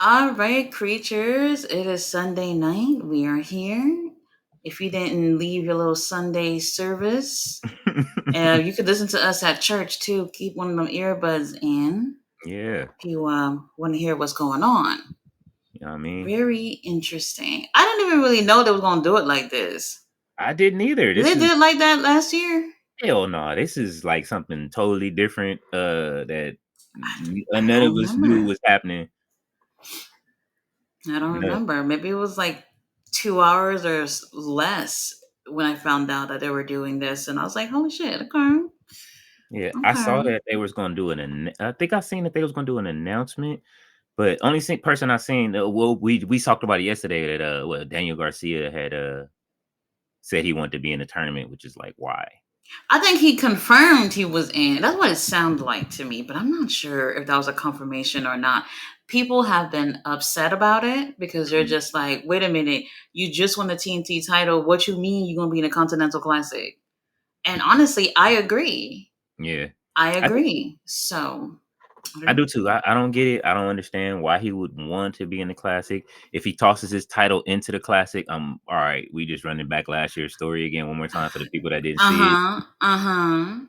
All right, creatures. It is Sunday night. We are here. If you didn't leave your little Sunday service, you could listen to us at church too. Keep one of them earbuds in Yeah, if you want to hear what's going on. you know what I mean? Very interesting. I didn't even really know they was gonna do it like this. I didn't either. Did This they is do it like that last year? hell no. This is like something totally different. That I none don't of us knew remember. was happening. I don't No. remember. Maybe it was like 2 hours or less when I found out that they were doing this, and I was like, "Holy shit!" Okay, Yeah, I saw okay. that they was gonna do I think I seen that they was gonna do an announcement, but only person I seen. Well, we talked about it yesterday that Daniel Garcia had said he wanted to be in the tournament, which is like why. I think he confirmed he was in. That's what it sounded like to me, but I'm not sure if that was a confirmation or not. People have been upset about it because they're Mhm. just like, wait a minute, you just won the TNT title. What you mean you're gonna be in a Continental Classic? And honestly, I agree. Yeah, I I agree. So I don't I know. do too. I don't get it. I don't understand why he would want to be in the classic. If he tosses his title into the classic, all right. We just running back last year's story again one more time for the people that didn't Uh see it. huh. Uh huh.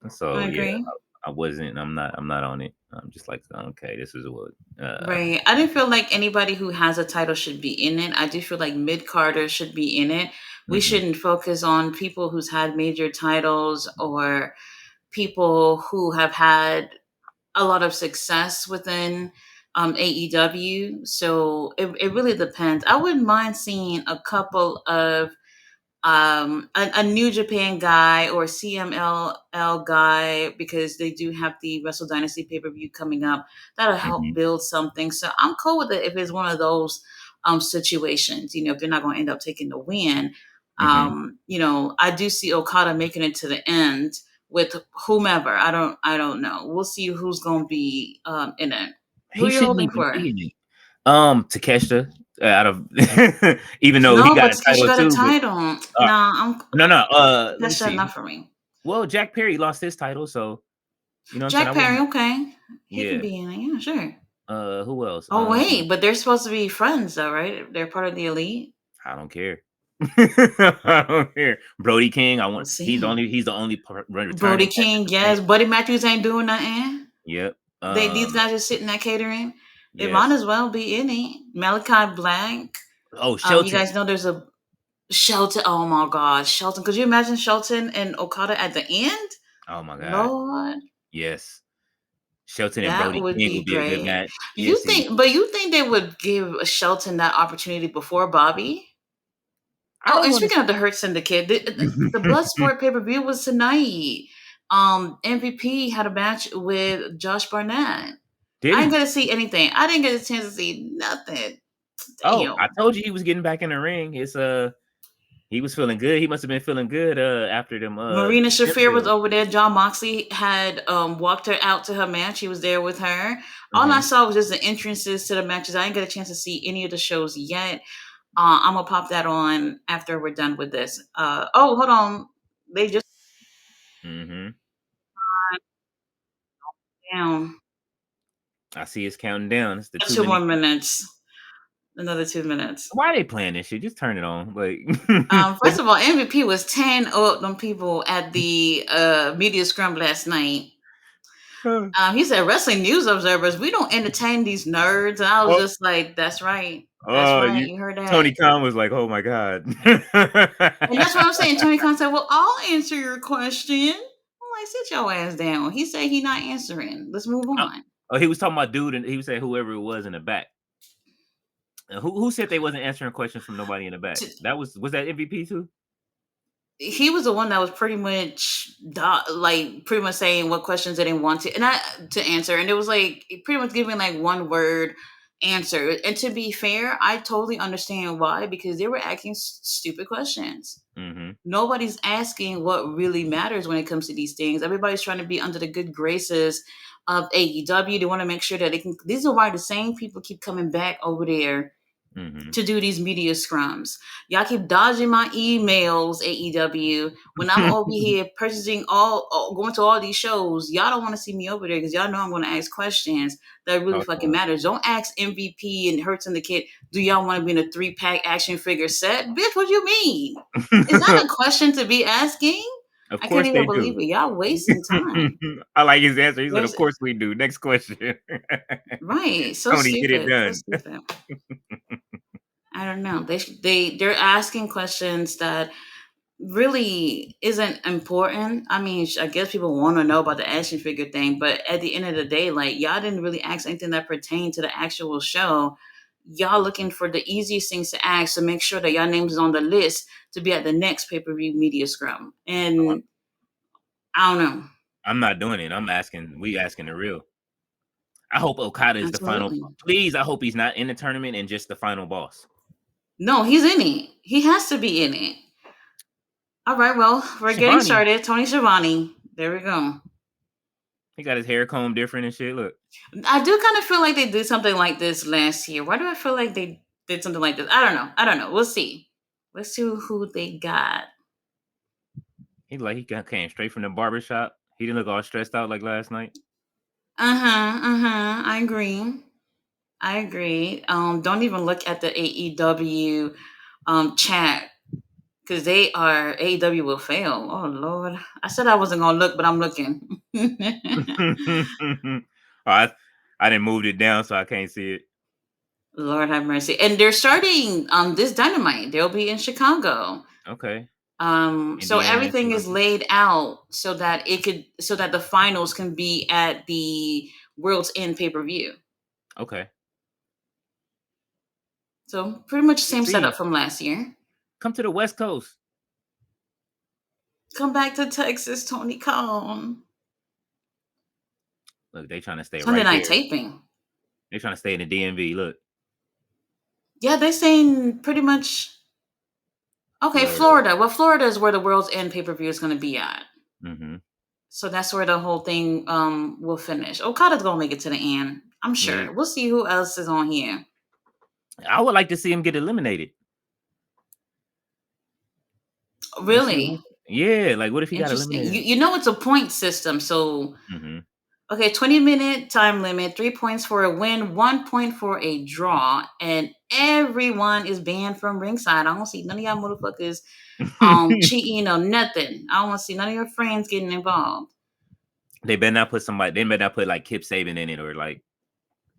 I So yeah, agree. I wasn't. I'm not on it. I'm just like, okay, this is what. Right. I didn't feel like anybody who has a title should be in it. I do feel like mid carders should be in it. We hmm shouldn't focus on people who's had major titles or people who have had a lot of success within AEW. So it really depends. I wouldn't mind seeing a couple of a New Japan guy or CMLL guy because they do have the Wrestle Dynasty pay per view coming up. That'll help hmm build something. So I'm cool with it if it's one of those situations. If they're not going to end up taking the win. hmm I do see Okada making it to the end with whomever. I don't know. We'll see who's going to be in it. Who He you shouldn't holding even for? be in it. Takeshita, out of even though he No, got but a Takesha title got a too, but title. uh, Nah, no, no. Let me that's see. enough for me. Well, Jack Perry lost his title, so you know what I'm saying. I Jack Perry, wouldn't. okay. He can Yeah. be in it. Yeah, sure. Who else? Oh, wait, but they're supposed to be friends, though, right? They're part of the elite. I don't care. I don't care. Brody King. I We'll want. see. He's the only Brody returning at King, New Japan. yes. Buddy Matthews ain't doing nothing. Yep. These guys are sitting there catering. They might Yes. as well be in it. Malachi Black. Oh, You Shelton. guys know there's a Shelton. Oh my God, Shelton. Could you imagine Shelton and Okada at the end? Oh my God. Lord, Yes. Shelton and that Brody would King be would be a good great. match. Yeah. See, You think they would give Shelton that opportunity before Bobby? I Oh, don't and want speaking of the Hurt Syndicate, the to. Bloodsport pay per view was tonight. MVP had a match with Josh Barnett. Did I didn't he? get to see anything. I didn't get a chance to see nothing. Oh, I Damn. told you he was getting back in the ring. He was feeling good. He must have been feeling good after them Marina trip Shafir was bills. over there. John Moxley had walked her out to her match. He was there with her. All I hmm saw was just the entrances to the matches. I didn't get a chance to see any of the shows yet. I'm gonna pop that on after we're done with this. Oh, hold on. They just hmm down I see it's counting down. It's the two 2 more minute. minutes. Another 2 minutes. Why are they playing this shit? Just turn it on. Like, First of all, MVP was 10 up them people at the media scrum last night. He said, "Wrestling news observers, we don't entertain these nerds." And I was oh, just like, "That's right, that's oh, right. you. You heard that." Tony Khan was like, "Oh my god." And that's what I'm saying. Tony Khan said, "Well, I'll answer your question." I'm like, "Sit your ass down." He said he not answering. Let's move oh, on. oh, he was talking about dude, and he was saying whoever it was in the back. Who said they wasn't answering questions from nobody in the back? Was that MVP too? He was the one that was pretty much like pretty much saying what questions they didn't want to and I to answer, and it was like pretty much giving like one word answer. And to be fair, I totally understand why, because they were asking stupid questions. hmm Nobody's asking what really matters when it comes to these things. Everybody's trying to be under the good graces of AEW. They want to make sure that they can. These are why the same people keep coming back over there Mhm. to do these media scrums. Y'all keep dodging my emails, AEW. When I'm over here purchasing going to all these shows, y'all don't want to see me over there because y'all know I'm going to ask questions that really Talk to fucking him. matters. Don't ask MVP and Hurts and the Kid, do y'all want to be in a 3-pack action figure set? Bitch, what do you mean? Is that a question to be asking? Of I can't course they even do. believe it. Y'all wasting time. I like his answer. He said, "Of There's course we do." Next question. right. So Tony, get it stupid. So done. stupid. I don't know. They're asking questions that really isn't important. I mean, I guess people want to know about the action figure thing, but at the end of the day, like y'all didn't really ask anything that pertained to the actual show. Y'all looking for the easiest things to ask to make sure that y'all names is on the list to be at the next pay per view media scrum. And I don't know. I'm not doing it. I'm asking. We asking the real. I hope Okada is the final. Absolutely. Please, I hope he's not in the tournament and just the final boss. No, he's in it. He has to be in it. All right, well, we're getting Shivani, started. Tony Schiavone. There we go. he got his hair combed different and shit. Look, I do kind of feel like they did something like this last year. Why do I feel like they did something like this? I don't know. I don't know. We'll see. Let's see who they got. came straight from the barber shop. He didn't look all stressed out like last night. Uh huh. Uh huh. I agree. I agree. Don't even look at the AEW chat because they are AEW will fail. Oh Lord. I said I wasn't gonna look, but I'm looking. oh, I didn't move it down so I can't see it. Lord have mercy. And they're starting this dynamite. They'll be in Chicago. Okay, So Indiana and everything is Toronto. laid out so that the finals can be at the World's End pay per view. Okay, So pretty much let's same setup see. from last year. Come to the West Coast. Come back to Texas, Tony Khan. Look, they trying to stay Sunday right night there. taping. They trying to stay in the DMV. Look, Yeah, they're saying pretty much okay, Florida. Florida. Well, Florida is where the World's End pay per view is going to be at. Hmm. So that's where the whole thing will finish. Okada's gonna make it to the end. I'm Yeah, sure. We'll see who else is on here. I would like to see him get eliminated. Let's see Really what. Yeah, like what if he got interesting. eliminated? You know it's a point system, so Hmm. okay, 20-minute time limit, 3 points for a win, 1 point for a draw, and everyone is banned from ringside. I don't see none of y'all motherfuckers cheating or nothing. I don't want to see none of your friends getting involved. They better not put somebody. They better not put like Kip Saban in it or like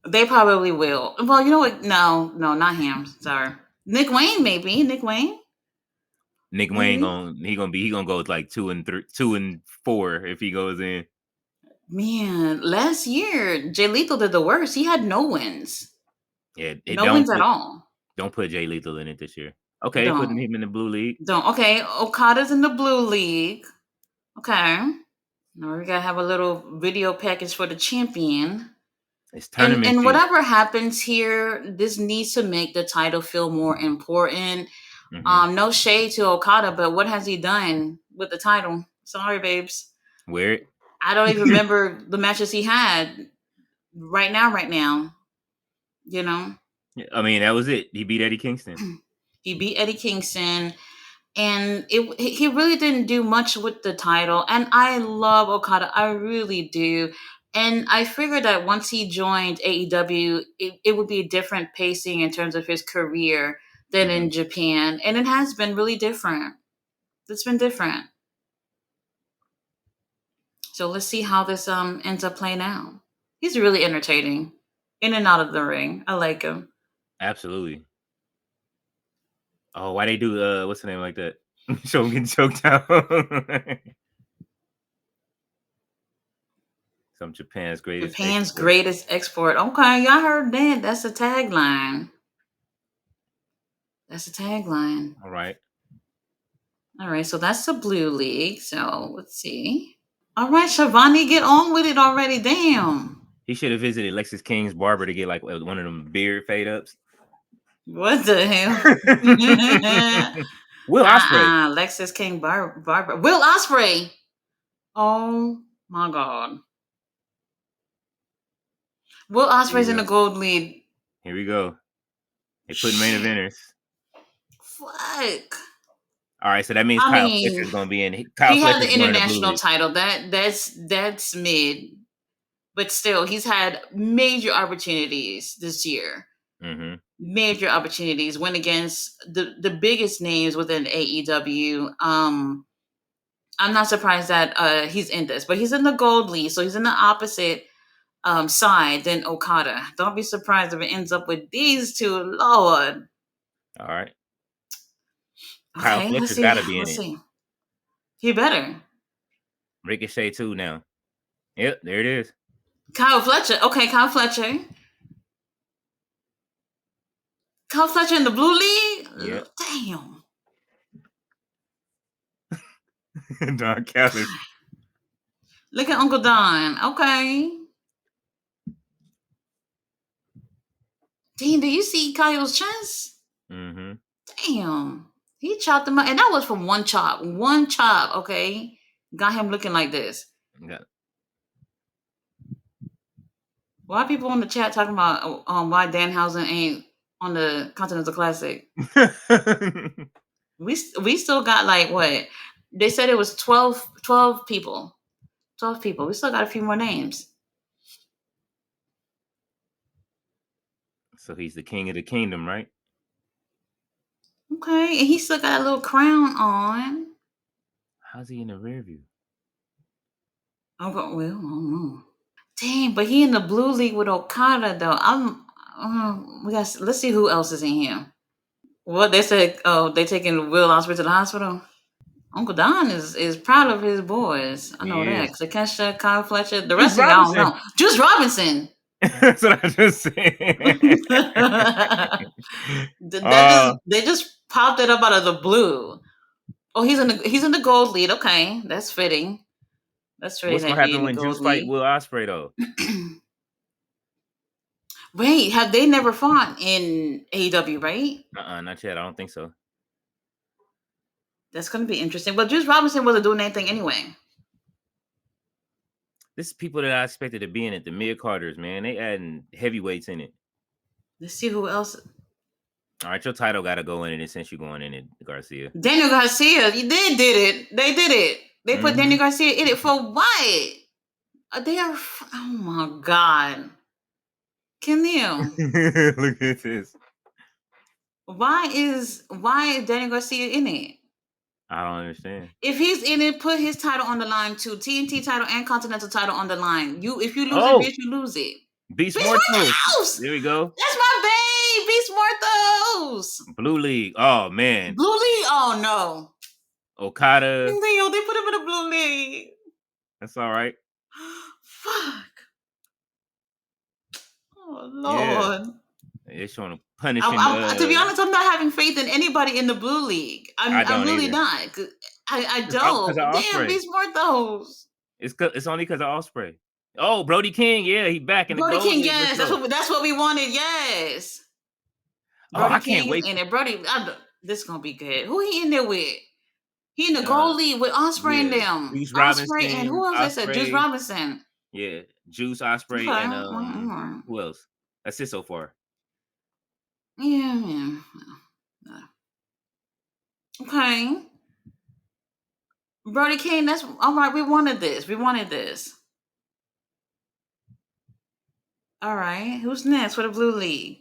They probably will. Well, you know what? No, no, not him. Sorry. Nick Wayne, maybe. Nick Wayne, Nick Wayne. maybe. He gonna go with like 2-3, 2-4 if he goes in. Man, last year, Jay Lethal did the worst. He had no wins. Yeah, it No wins at all. don't put Jay Lethal in it this year. Okay, putting Don't. him in the blue league. Don't. Okay, Okada's in the blue league. Okay. Now we gotta have a little video package for the champion. It's And tournament juice. whatever happens here, this needs to make the title feel more important. Hmm. No shade to Okada, but what has he done with the title? Sorry, babes. Wear I don't even it. remember the matches he had right now, right now. You know? I mean, that was it. He beat Eddie Kingston. He beat Eddie Kingston, and he really didn't do much with the title. And I love Okada, I really do. And I figured that once he joined AEW, it would be a different pacing in terms of his career than Hmm. in Japan, and it has been really different. It's been different. So let's see how this ends up playing out. He's really entertaining, in and out of the ring. I like him. Absolutely. Oh, why they do what's the name like that? Show him getting choked out. Some Japan's greatest Japan's export. greatest export. Okay, y'all heard that? That's a tagline. That's a tagline. All right. All right, so that's the blue league. So let's see. All right, Shavani, get on with it already. Damn. He should have visited Lexus King's barber to get like one of them beard fade ups. What the hell? Will Osprey. Lexus King Barbara. Will Osprey. Oh my God. Will Here we Osprey's in go. the gold lead. Here we go. They put main Shit. eventers. Fuck. All right, so that means I Kyle Fletcher mean, is gonna be in. Kyle he had Fletcher the is going in the blue international league. title. That's mid. But still, he's had major opportunities this year. Mm-hmm. Major opportunities. Went against the biggest names within AEW. I'm not surprised that he's in this, but he's in the gold league, so he's in the opposite side than Okada. Don't be surprised if it ends up with these two. Lord. All right, Kyle Okay, let's Fletcher's got see. to be in Let's it. see. He better. Ricochet too now. Yep, there it is. Kyle Fletcher. Okay, Kyle Fletcher. Kyle Fletcher in the blue league? Yep. Damn. Don Callis. Look at Uncle Don. Okay. Damn, do you see Kyle's chest? Mm-hmm. Damn. He chopped him up. And that was from one chop. One chop, okay? Got him looking like this. Got- Why people in the chat talking about why Danhausen ain't on the Continental Classic? We still got like what? They said it was 12 people. 12 people. We still got a few more names. so he's the king of the kingdom, right? Okay. And he still got a little crown on. How's he in the rear view? Well, I don't know. Dang, but he in the blue league with Okada though. Let's see who else is in here. What they said? Oh, they taking Will Ospreay to the hospital. Uncle Don is proud of his boys. I know He that is. because Takesha, Kyle Fletcher, the Juice rest of y'all don't Robinson. know. Juice Robinson. That's what I just said. That just they just popped it up out of the blue. Oh, he's in the gold lead. Okay, that's fitting. That's fitting What's that gonna he in happen the when gold Juice fight league. Will Ospreay though? Wait, have they never fought in AEW? Right? Not yet. I don't think so. That's going to be interesting. But Juice Robinson wasn't doing anything anyway. This is people that I expected to be in it. The mid Carters, man. They adding heavyweights in it. Let's see who else. All right, your title got to go in it since you're going in it, Garcia. Daniel Garcia. They did it. They did it. They put Mm-hmm. Daniel Garcia in it for what? They are. Oh my God. Camille. Look at this. Why is Daniel Garcia in it? I don't understand. If he's in it, put his title on the line too. TNT title and Continental title on the line. If you lose it, Oh, bitch, you lose it. Beast Beast Mortos. Mortos! There we go. That's my babe, Beast Mortos. Blue League. Oh man. Blue League? Oh no. Okada. Leo, they put him in the blue league. That's all right. Fuck. Oh Yeah. Lord. They're showing a punishing. To be honest, I'm not having faith in anybody in the blue league. I I'm don't really either. not. I Because don't. of Damn, Osprey. Beast Mortos. It's only because of Osprey. Oh, Brody King. Yeah, he back in the Brody gold King, league. Let's yes, go. that's what we wanted. Yes, Oh, Brody I can't King is wait. in it. This is gonna be good. Who he in there with? He in the Uh, gold league with Osprey and yeah, them. Juice Osprey and Robinson, who else? They said Juice Osprey. Robinson. Yeah, Juice, Osprey, Okay. and who else? That's it so far. Yeah. Okay. Brody King, that's all right. We wanted this. We wanted this. All right. Who's next for the Blue League?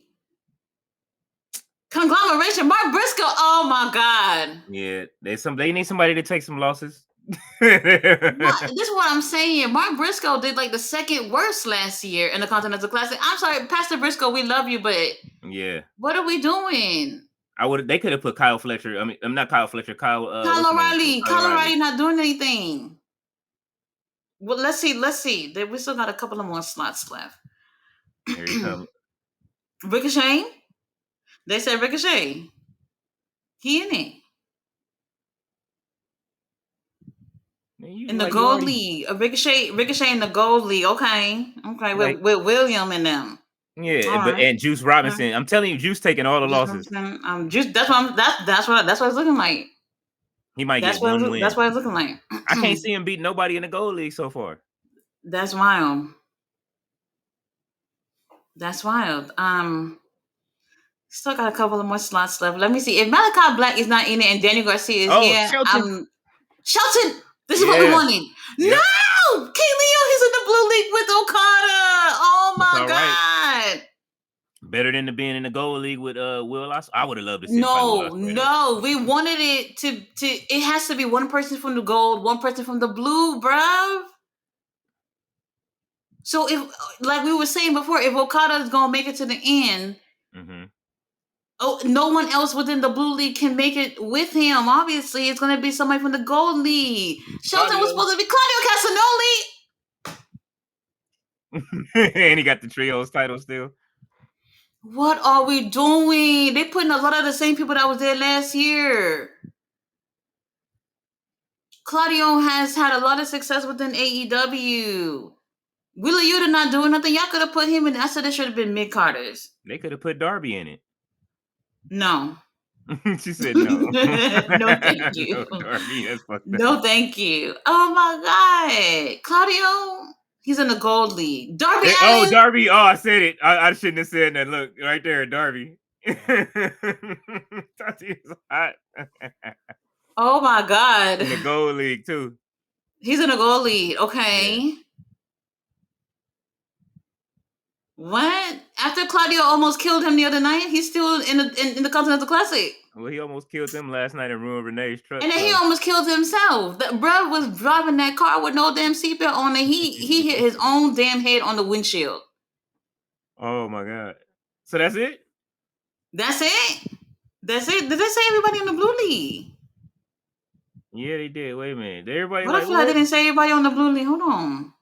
Conglomeration. Mark Briscoe. Oh my God. Yeah, they need somebody to take some losses. This is what I'm saying. Mark Briscoe did like the second worst last year in the Continental Classic. I'm sorry, Pastor Briscoe, we love you, but Yeah, what are we doing? They could have put Kyle Fletcher. I mean, I'm not Kyle Fletcher. Kyle, Kyle what's the man? O'Reilly. Kyle Kyle O'Reilly. O'Reilly not doing anything. Well, let's see. Let's see. We still got a couple of more slots left. Here he comes. Ricochet. They said Ricochet. He in it. Man, In the you gold already. league. Ricochet in the gold league. Okay. Okay. Like, With William and them. yeah, All but right. and Juice Robinson. I'm telling you, Juice taking all the Just losses. something. Just that's what it's looking like. He might That's get what one that's win. what it's looking like. I can't see him beat nobody in the gold league so far. That's wild. That's wild. Still got a couple of more slots left. Let me see. If Malachi Black is not in it and Daniel Garcia is Oh, here, Shelton. I'm Shelton. This is what we Yeah. wanted. Yep. No, King Leo, he's in the blue league with Okada. Oh That's my all right. god. Better than the being in the gold league with Will Ospreay. I would have loved to see him fight Will No, Ospreay though. no. We wanted it to it has to be one person from the gold, one person from the blue, bruv. So if like we were saying before, if Okada is gonna make it to the end, Mm-hmm. oh, no one else within the blue league can make it with him. Obviously, it's gonna be somebody from the gold league. Shelton was Claudio. supposed to be Claudio Castagnoli. And he got the trios title still. What are we doing? They putting a lot of the same people that was there last year. Claudio has had a lot of success within AEW. Wheeler Yuta not doing nothing. Y'all could have put him in. I said it should have been mid Carters. They could have put Darby in it. No. She said no. No, thank you. No, Darby, that's fucked No, up. thank you. Oh my god. Claudio, he's in the gold league. Darby Oh, Allin. Darby. Oh, I said it. I shouldn't have said that. Look, right there, Darby. Tati is hot. Oh my god. In the gold league, too. He's in the gold league. Okay. Yeah. What? After Claudio almost killed him the other night, he's still in the Continental Classic. Well, he almost killed them last night and ruined Renee's truck. And then he almost killed himself. The bruh was driving that car with no damn seatbelt on, and he hit his own damn head on the windshield. Oh my god! So that's it? That's it. That's it. Did they say everybody in the blue league? Yeah, they did. Wait a minute. Everybody What like I feel like what? they didn't say everybody on the blue league. Hold on.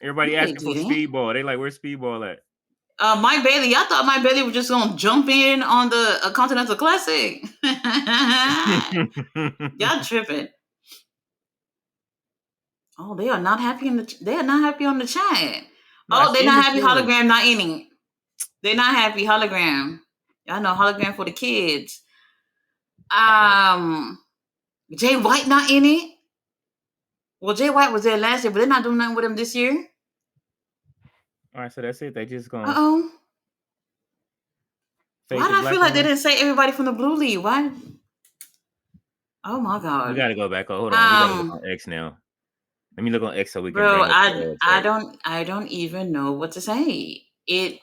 Everybody No, they asking for didn't. Speedball. They like, where's Speedball at? Mike Bailey. I thought Mike Bailey was just gonna jump in on the Continental Classic. Y'all tripping. Oh, they are not happy they are not happy on the chat. Nah, Oh, they're Sheen not is happy. still in. Hologram not in it. They're not happy. Hologram. Y'all know hologram for the kids. Jay White not in it. Well, Jay White was there last year, but they're not doing nothing with him this year. All right, so that's it. They just gonna Uh-oh. fade Why the do I black feel like they one. didn't say everybody from the blue league? Why? Oh my We god. gotta go back. Oh, hold on. We gotta look on X now. Let me look on X so we can Bro, bring up the I chart. don't even know what to say. It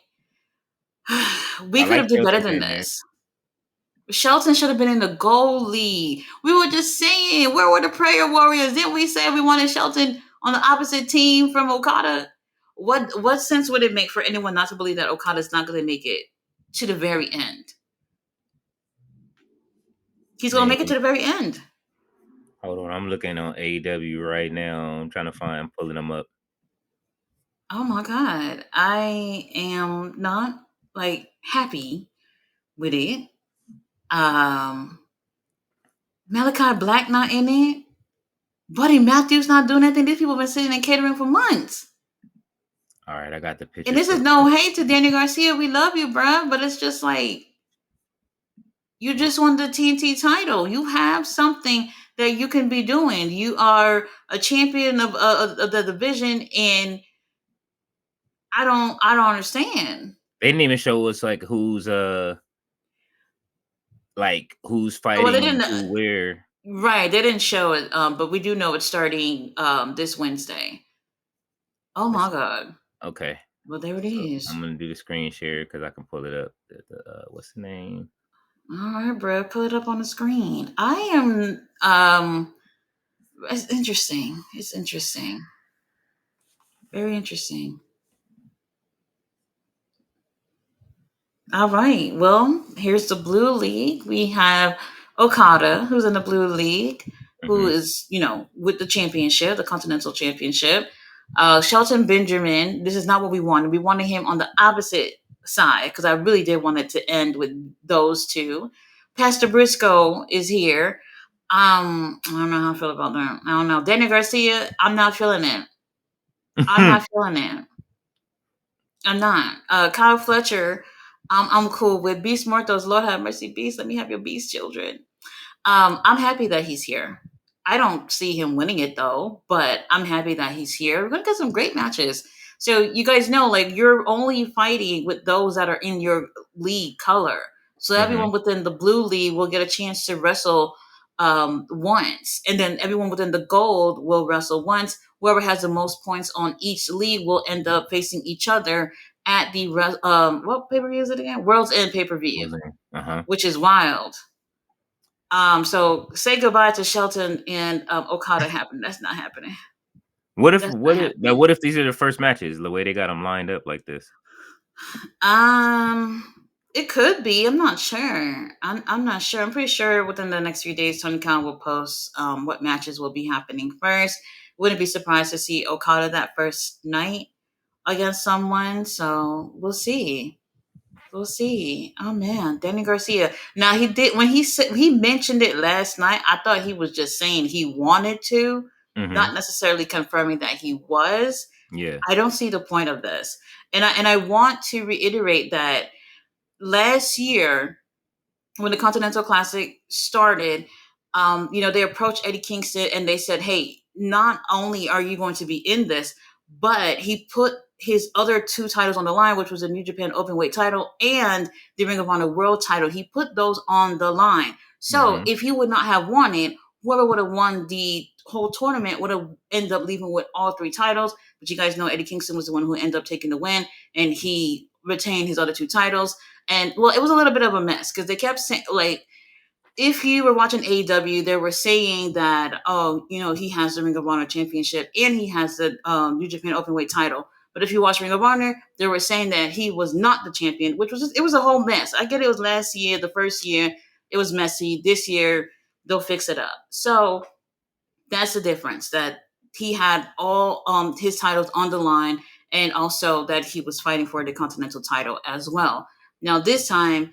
we I could like have did better Shelton than in there. this. Shelton should have been in the gold league. We were just saying, where were the prayer warriors? Didn't we say we wanted Shelton on the opposite team from Okada? What sense would it make for anyone not to believe that Okada's not going to make it to the very end? He's going to Man, make it to the very end. hold on. I'm looking on AEW right now. I'm trying to find, pulling them up. Oh my god, I am not like happy with it. Malachi Black not in it. Buddy Matthews not doing anything. These people have been sitting in catering for months. All right, I got the picture. And this is no hate to Daniel Garcia. We love you, bruh. But it's just like, you just won the TNT title. You have something that you can be doing. You are a champion of the division, and I don't understand. They didn't even show us like who's Well, they fighting didn't. who where. Right, they didn't show it, but we do know it's starting this Wednesday. Oh my god! Okay. Well, there it So is. I'm gonna do the screen share because I can pull it up. What's the name? All right, bro, put it up on the screen. I am. It's interesting. It's interesting. Very interesting. All right. Well, here's the blue league. We have Okada, who's in the blue league, who is, with the championship, the Continental Championship. Shelton Benjamin, this is not what we wanted. We wanted him on the opposite side because I really did want it to end with those two. Pastor Briscoe is here. I don't know how I feel about that. I don't know. Danny Garcia, I'm not feeling it. I'm not feeling it. I'm not. Kyle Fletcher, I'm cool with. Beast Mortos, Lord have mercy, Beast. Let me have your Beast children. I'm happy that he's here. I don't see him winning it though, but I'm happy that he's here. We're gonna get some great matches. So you guys know, like, you're only fighting with those that are in your league color. So Mhm. everyone within the blue league will get a chance to wrestle once, and then everyone within the gold will wrestle once. Whoever has the most points on each league will end up facing each other at the what pay per view is it again? World's End pay per What view, was it? Uh-huh. which is wild. So say goodbye to Shelton and Okada happening. That's not happening. What if That's not what if now happening. what if these are the first matches, the way they got them lined up like this? Um, it could be. I'm not sure. I'm not sure. I'm pretty sure within the next few days, Tony Khan will post what matches will be happening first. Wouldn't be surprised to see Okada that first night against someone. So we'll see. We'll see. Oh man, Danny Garcia. Now he did when he said he mentioned it last night. I thought he was just saying he wanted to, not Mhm. necessarily confirming that he was. Yeah. I don't see the point of this, and I want to reiterate that last year when the Continental Classic started, they approached Eddie Kingston and they said, "Hey, not only are you going to be in this, but he put his other two titles on the line, which was the New Japan Openweight title and the Ring of Honor World title. He put those on the line. So Mhm. if he would not have won it, whoever would have won the whole tournament would have ended up leaving with all three titles. But you guys know Eddie Kingston was the one who ended up taking the win, and he retained his other two titles. And well, it was a little bit of a mess because they kept saying, like, if you were watching AEW, they were saying that, oh, he has the Ring of Honor Championship and he has the New Japan Openweight title. But if you watch Ring of Honor, they were saying that he was not the champion, which was it was a whole mess. I get it was last year, the first year, it was messy. This year, they'll fix it up. So that's the difference, that he had all his titles on the line, and also that he was fighting for the Continental title as well. Now this time,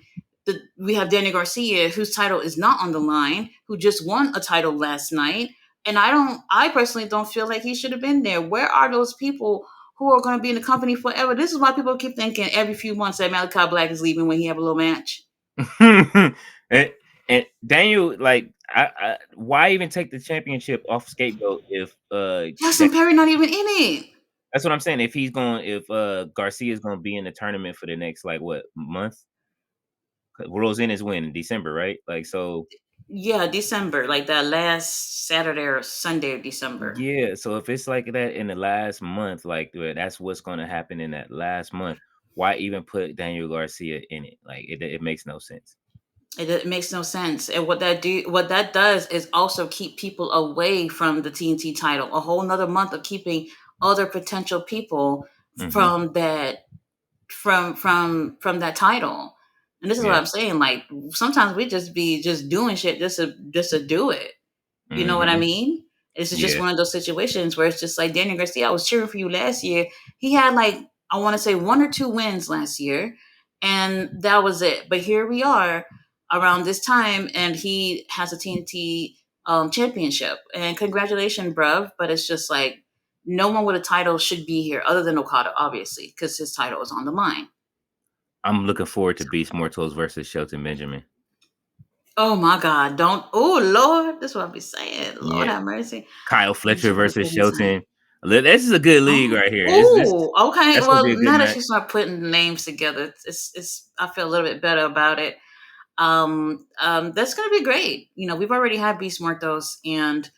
we have Danny Garcia, whose title is not on the line, who just won a title last night, and I personally don't feel like he should have been there. Where are those people who are going to be in the company forever? This is why people keep thinking every few months that Malachi Black is leaving when he have a little match. and, and Daniel, like, why even take the championship off scapegoat if Justin Perry not even in it. that's what I'm saying. If Garcia is gonna be in the tournament for the next like what month? 'Cause Rosen is when in December, right? Like so, Yeah, December, like that last Saturday or Sunday of December. yeah. So if it's like that in the last month, like that's what's gonna happen in that last month. Why even put Daniel Garcia in it? Like it makes no sense. It makes no sense. And what that does is also keep people away from the TNT title. A whole nother month of keeping other potential people Hmm. from that title. And this is what Yeah. I'm saying. Like, sometimes we just be just doing shit just to do it. You know what I Hmm. mean? This is just Yeah. one of those situations where it's just like Daniel Garcia. I was cheering for you last year. He had, like, I want to say one or two wins last year, and that was it. But here we are around this time, and he has a TNT championship. And congratulations, bruv. But it's just like no one with a title should be here other than Okada, obviously, because his title is on the line. I'm looking forward to Beast Mortals versus Shelton Benjamin. Oh my God! Don't. Oh Lord, that's what I be saying. Lord Yeah. have mercy. Kyle I wish Fletcher I could have versus put his name. Shelton. This is a good league Oh, right here. This oh, okay. that's gonna be Well, a good now that match. you start putting the names together, it's I feel a little bit better about it. That's gonna be great. We've already had Beast Muertos and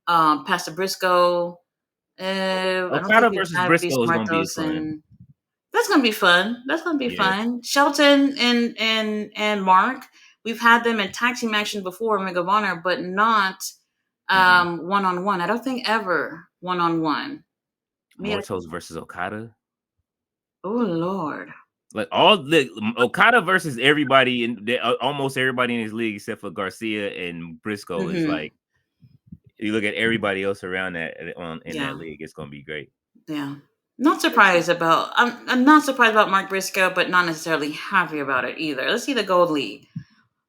Pastor Briscoe. I don't think Okada we've versus had Beast Briscoe is gonna be Muertos, fun. and that's gonna be fun. That's gonna be Yeah. fun. Shelton and Mark, we've had them in tag team action before in Ring of Honor, but not Hmm. one on one. I don't think ever one on one. Me, Mortals versus Okada. oh Lord. Like all the Okada versus everybody in almost everybody in his league except for Garcia and Briscoe is Hmm. like you look at everybody else around that on in that Yeah, league, it's gonna be great. yeah. Not surprised about. I'm not surprised about Mark Briscoe, but not necessarily happy about it either. Let's see the gold league.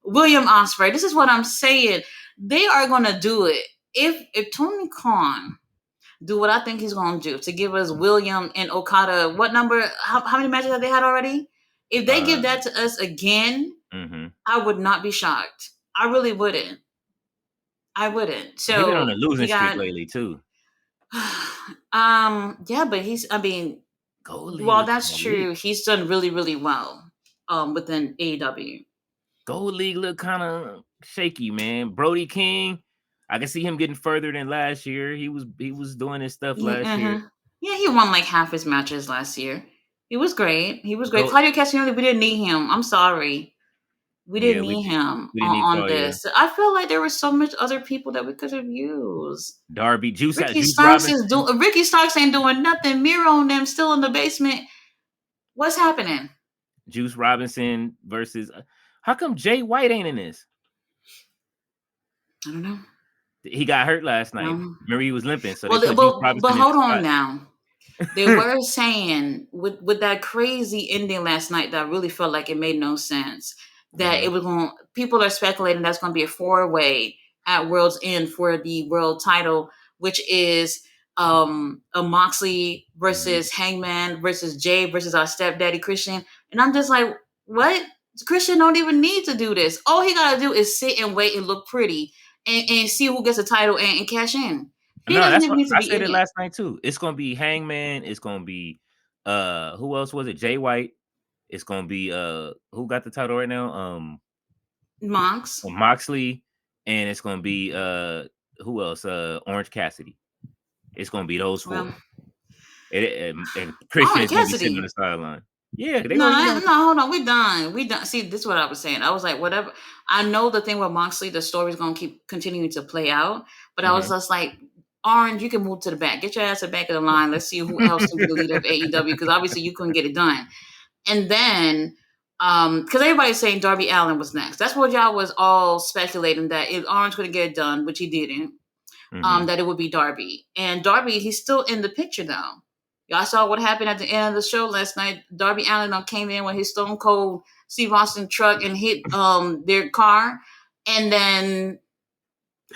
William Ospreay. This is what I'm saying. They are gonna do it. If Tony Khan do what I think he's gonna do to give us William and Okada, what number? How many matches have they had already? If they Uh, give that to us again, mhm. I would not be shocked. I really wouldn't. I wouldn't. He been on So a losing we streak got lately too. yeah, but he's, I mean, Gold League Well, look that's kind of lit. true. He's done really, really well within AEW. Gold League look kind of shaky, man. Brody King, I can see him getting further than last year. He was doing his stuff Yeah, last year. uh-huh. Yeah, he won like half his matches last year. He was great. He was great. Go, Claudio Castagnoli, we didn't need him. I'm sorry. We yeah, didn't need him we didn't need on Claudio. this. I feel like there was so much other people that we could have used. Darby, Juice Do Robinson, Ricky Starks ain't doing nothing. Miro and them still in the basement. What's happening? Juice Robinson versus. How come Jay White ain't in this? I don't know. He got hurt last night. Um, Remember, he was limping, so they well, put Juice but Robinson in hold his on spot. now. They were saying with that crazy ending last night that really felt like it made no sense. That Hmm. it was going. People are speculating that's going to be a 4-way at World's End for the world title, which is a Moxley Hmm. versus Hangman versus Jay versus our stepdaddy Christian, and I'm just like, what? Christian don't even need to do this. All he got to do is sit and wait and look pretty and see who gets the title and cash in. He No, doesn't that's even what need to I be said in it it. last night too. It's gonna be Hangman. It's gonna be who else was it? Jay White. It's gonna be who got the title right now? Mox. Moxley, and it's gonna be who else? Orange Cassidy. It's gonna be those Well, four. And Christian Orange is gonna be sitting on Cassidy. the sideline. Yeah, they No, gonna he gonna no, hold on. We done. We done. See, this is what I was saying. I was like, whatever. I know the thing with Moxley, the story's gonna keep continuing to play out. But I was mhm. just like, Orange, you can move to the back. Get your ass to the back of the line. Let's see who else can be the leader of AEW because obviously you couldn't get it done. And then, because everybody's saying Darby Allen was next. That's what y'all was all speculating that if Orange couldn't get it done, which he didn't. Mhm. That it would be Darby. And Darby, he's still in the picture though. Y'all saw what happened at the end of the show last night. Darby Allen came in with his Stone Cold Steve Austin truck and hit their car, and then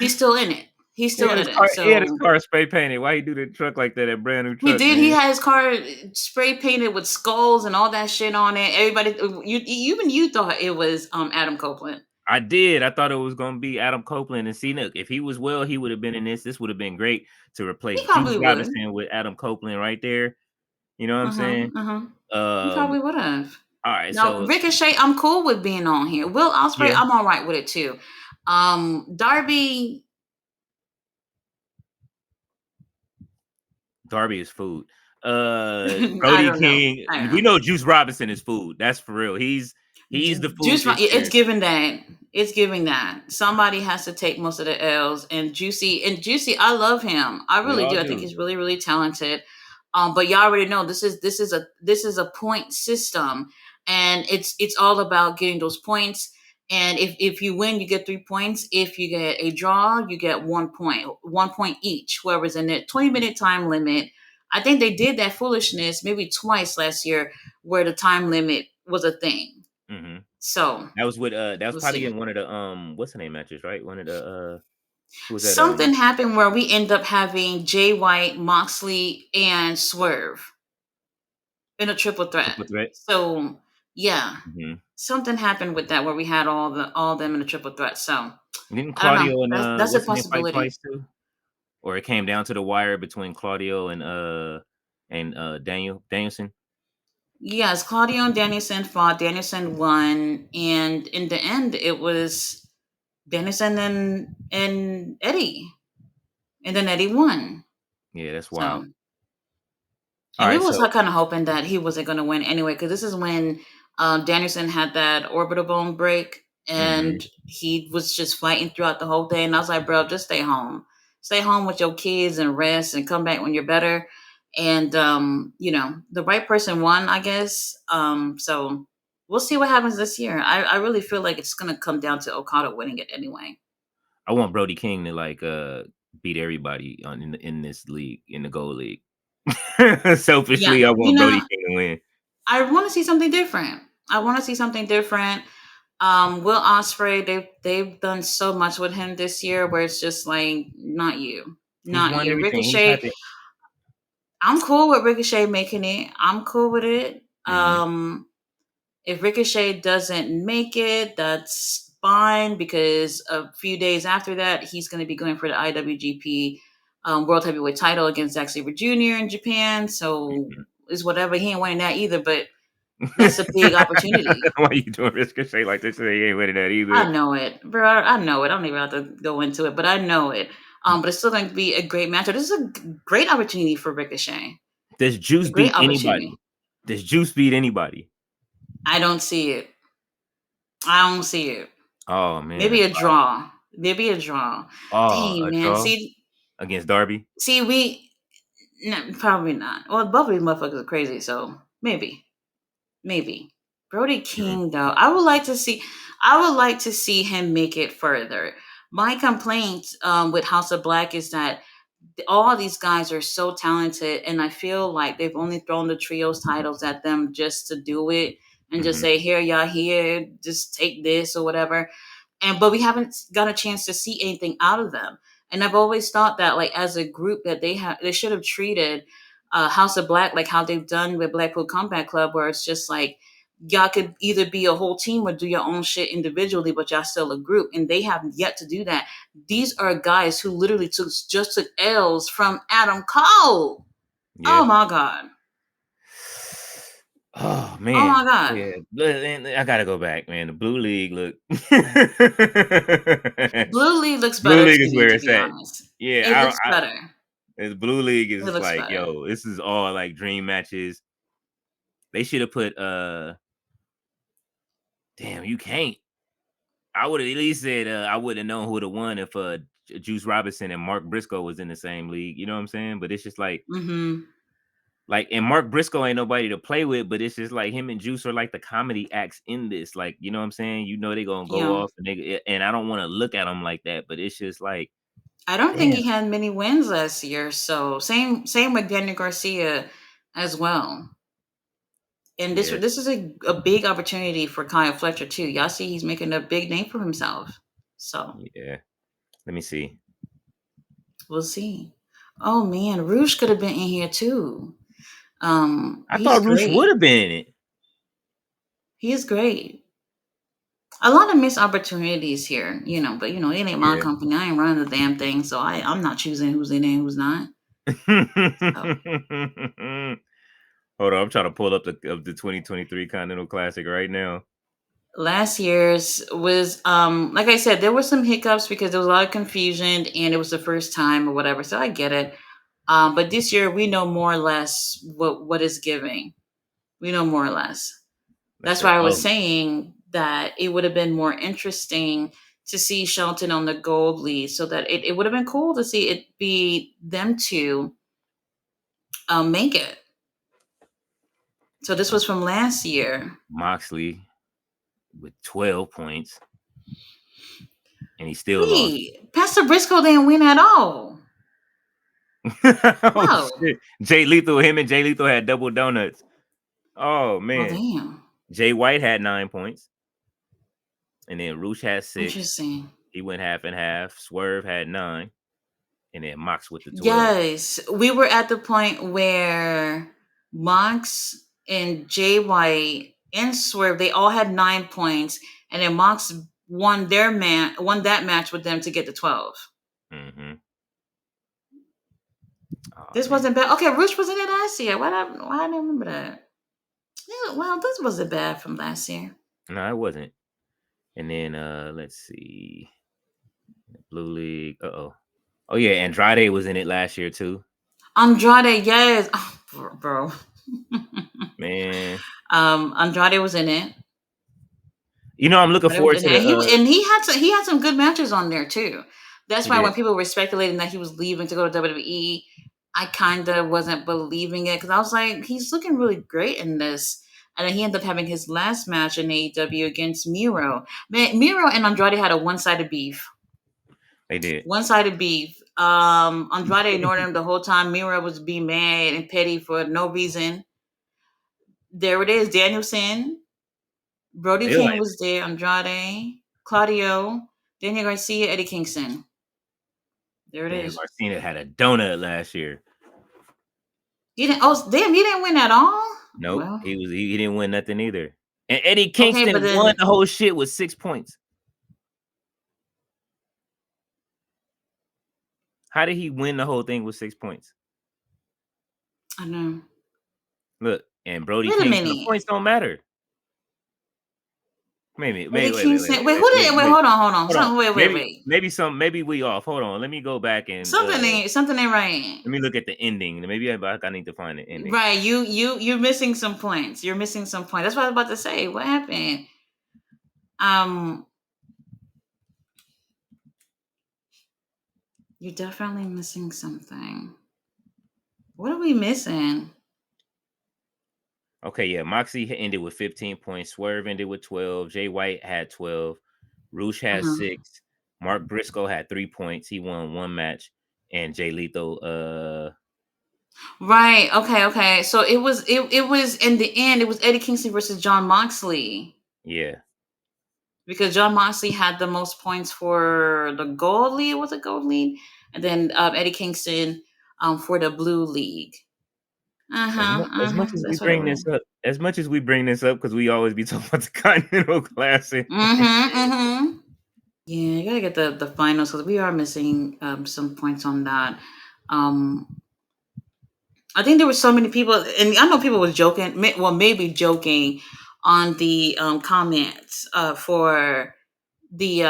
he's still in it. He's He still had his in it. car. He had his So car spray painted. Why he do the truck like that? That brand new he truck, did. He man. had his car spray painted with skulls and all that shit on it. Everybody, even you thought it was Adam Copeland. I did. I thought it was gonna be Adam Copeland. And see, look, if he was well, he would have been in this. This would have been great to replace He Juice probably would. Robinson with Adam Copeland right there. You know what I'm Uh huh. saying? Uh huh. He Um, probably would have. all right, Now so Ricochet, I'm cool with being on here. Will Ospreay, yeah, I'm all right with it too. Darby, Darby is food. I Brody don't know. King, I don't we know. know Juice Robinson is food. That's for real. He's the food Juice, this it's year. giving that. It's giving that. Somebody has to take most of the L's. And Juicy, I love him. I We really all do. I think do. he's really, really talented. But y'all already know this is a point system, and it's all about getting those points. And if you win, you get 3 points. If you get a draw, you get 1 point, 1 point each. Whoever's in it, 20-minute time limit. I think they did that foolishness maybe twice last year, where the time limit was a thing. Hmm. So That was we'll probably see. in one of the what's the name matches, right? One of the who was that Something happened where we end up having Jay White, Moxley, and Swerve in a triple threat. triple threat? So yeah, Hmm. something happened with that where we had all them in a triple threat. So Didn't I don't know. Claudio and That's a what's the name fight possibility. twice too? Or it came down to the wire between Claudio and Danielson. Yes, Claudio and Danielson fought. Danielson won, and in the end, it was Danielson and Eddie, and then Eddie won. Yeah, that's wild. So All and we right, was so kind of hoping that he wasn't going to win anyway, because this is when Danielson had that orbital bone break, mhm. and he was just fighting throughout the whole day. And I was like, bro, just stay home with your kids and rest, and come back when you're better. And the right person won, I guess. So we'll see what happens this year. I really feel like it's going to come down to Okada winning it anyway. I want Brody King to like beat everybody in this league in the gold league. Yeah, Selfishly, I want Brody King to win. I want to see something different. I want to see something different. Will Osprey, they've done so much with him this year where it's just like not you, He's not won you. everything. He's had Ricochet, the I'm cool with Ricochet making it. I'm cool with it. mhm. If Ricochet doesn't make it, that's fine because a few days after that, he's going to be going for the IWGP World Heavyweight Title against Zack Sabre Jr. in Japan. So is whatever. He ain't winning that either, but that's a big opportunity. Why you doing Ricochet like this? He ain't winning that either. I know it, bro. I know it. I don't even have to go into it, but I know it. But it's still going to be a great matchup. This is a great opportunity for Ricochet. Does Juice A great beat opportunity. anybody? Does Juice beat anybody? I don't see it. I don't see it. Oh man, Maybe that's a draw. Maybe a draw. Dang, a man. draw against Darby. See, we no, probably not. Well, both of these motherfuckers are crazy, so maybe. Brody Mhm, King, though, I would like to see. I would like to see him make it further. My complaint with House of Black is that all these guys are so talented, and I feel like they've only thrown the trios titles at them just to do it and just mhm, say, "Here, y'all, here, just take this or whatever." And but we haven't got a chance to see anything out of them. And I've always thought that, like, as a group, that they should have treated House of Black like how they've done with Blackpool Combat Club, where it's just like y'all could either be a whole team or do your own shit individually, but y'all still a group. And they have yet to do that. These are guys who literally took L's from Adam Cole. Oh yeah. my god. Oh Oh man, my god. yeah. I gotta go back, man. The Blue League look. Blue League looks Blue better League to is me, where to it's be at. honest. It Yeah, looks better. the Blue League It is looks like, better. yo, this is all like dream matches. They should have put damn, you can't. I would have at least said I would have known who would have won if Juice Robinson and Mark Briscoe was in the same league. You know what I'm saying? But it's just Mm-hmm. and Mark Briscoe ain't nobody to play with, but it's just like him and Juice are like the comedy acts in this. Like, you know what I'm saying? You know they gonna go Yeah. off and I don't want to look at them like that, but it's just like, I don't think damn, he had many wins last year, so same with Daniel Garcia as well. And this yeah, this is a big opportunity for Kyle Fletcher too. Y'all see he's making a big name for himself. So yeah. Let me see. we'll see. Oh man, Rouge could have been in here too. I He's thought Roosh would great. have been in it. He is great. A lot of missed opportunities here, but it ain't my Yeah. company. I ain't running the damn thing, so I'm not choosing who's in and who's not. So Hold on, I'm trying to pull up the 2023 Continental Classic right now. last year's was like I said, there were some hiccups because there was a lot of confusion and it was the first time or whatever. So I get it. But this year we know more or less what is giving. We know more or less. Let's That's say, why I was oh, saying that it would have been more interesting to see Shelton on the gold lead, so that it would have been cool to see it be them two make it. So this was from last year. Moxley with 12 points, and he still lost. Wait, Pastor Briscoe didn't win at all. Oh Wow. shit! Jay Lethal, him and Jay Lethal had double donuts. Oh Well, man, damn. Jay White had 9 points, and then Roosh had 6. Interesting. He went half and half. Swerve had 9, and then Mox with the 12. Yes, we were at the point where Mox and Jay White and Swerve, they all had 9 points, and then Mox won that match with them to get the 12. Mm-hmm. Oh This man, wasn't bad. Okay, Roosh was in it last year. Why I didn't remember that? Yeah, well, this wasn't bad from last year. no, it wasn't. And then let's see, Blue League. Oh yeah, Andrade was in it last year too. Andrade, yes. Oh, bro. Man, Andrade was in it. I'm looking Andrade was forward in to it. And the. he had some good matches on there too. That's He why did. when people were speculating that he was leaving to go to WWE, I kind of wasn't believing it because I was like, he's looking really great in this. And then he ended up having his last match in AEW against Miro. Man, Miro and Andrade had a one-sided beef. They did. One-sided beef. Andrade ignored him the whole time. Miro was being mad and petty for no reason. There it is. Danielson, Brody Still King ain't. was there. Andrade, Claudio, Daniel Garcia, Eddie Kingston. There it Daniel is. Garcia had a donut last year. He didn't. Oh, damn! He didn't win at all. Nope, Well, he didn't win nothing either. And Eddie okay, Kingston but won then the whole shit with 6 points. How did he win the whole thing with 6 points? I don't know. Look, and Brody Wait a King, so the minute. points don't matter. Maybe, Eddie wait, Kingston. Wait, who did? Wait, hold on. hold on. Something. Wait. Maybe we off. Hold on. Let me go back and Something ain't right. let me look at the ending. Maybe I need to find the ending. Right. You're missing some points. You're missing some points. That's what I was about to say. What happened? Um, you're definitely missing something. What are we missing? Okay, yeah. Moxie ended with 15 points. Swerve ended with 12. Jay White had 12. Roosh had Uh-huh. 6. Mark Briscoe had 3 points. He won one match. And Jay Lethal, Right. Okay. So it was in the end. It was Eddie Kingston versus John Moxley yeah. because John Moxley had the most points for the gold league. Was it gold league? And then Eddie Kingston for the blue league. Uh huh. Uh As huh. much as we That's what it bring was. this up, because we always be talking about the Continental Classic. Mm-hmm. Yeah, you gotta get the finals because we are missing some points on that. Um, I think there were so many people, and I know people was joking. Well, maybe joking on the comments for the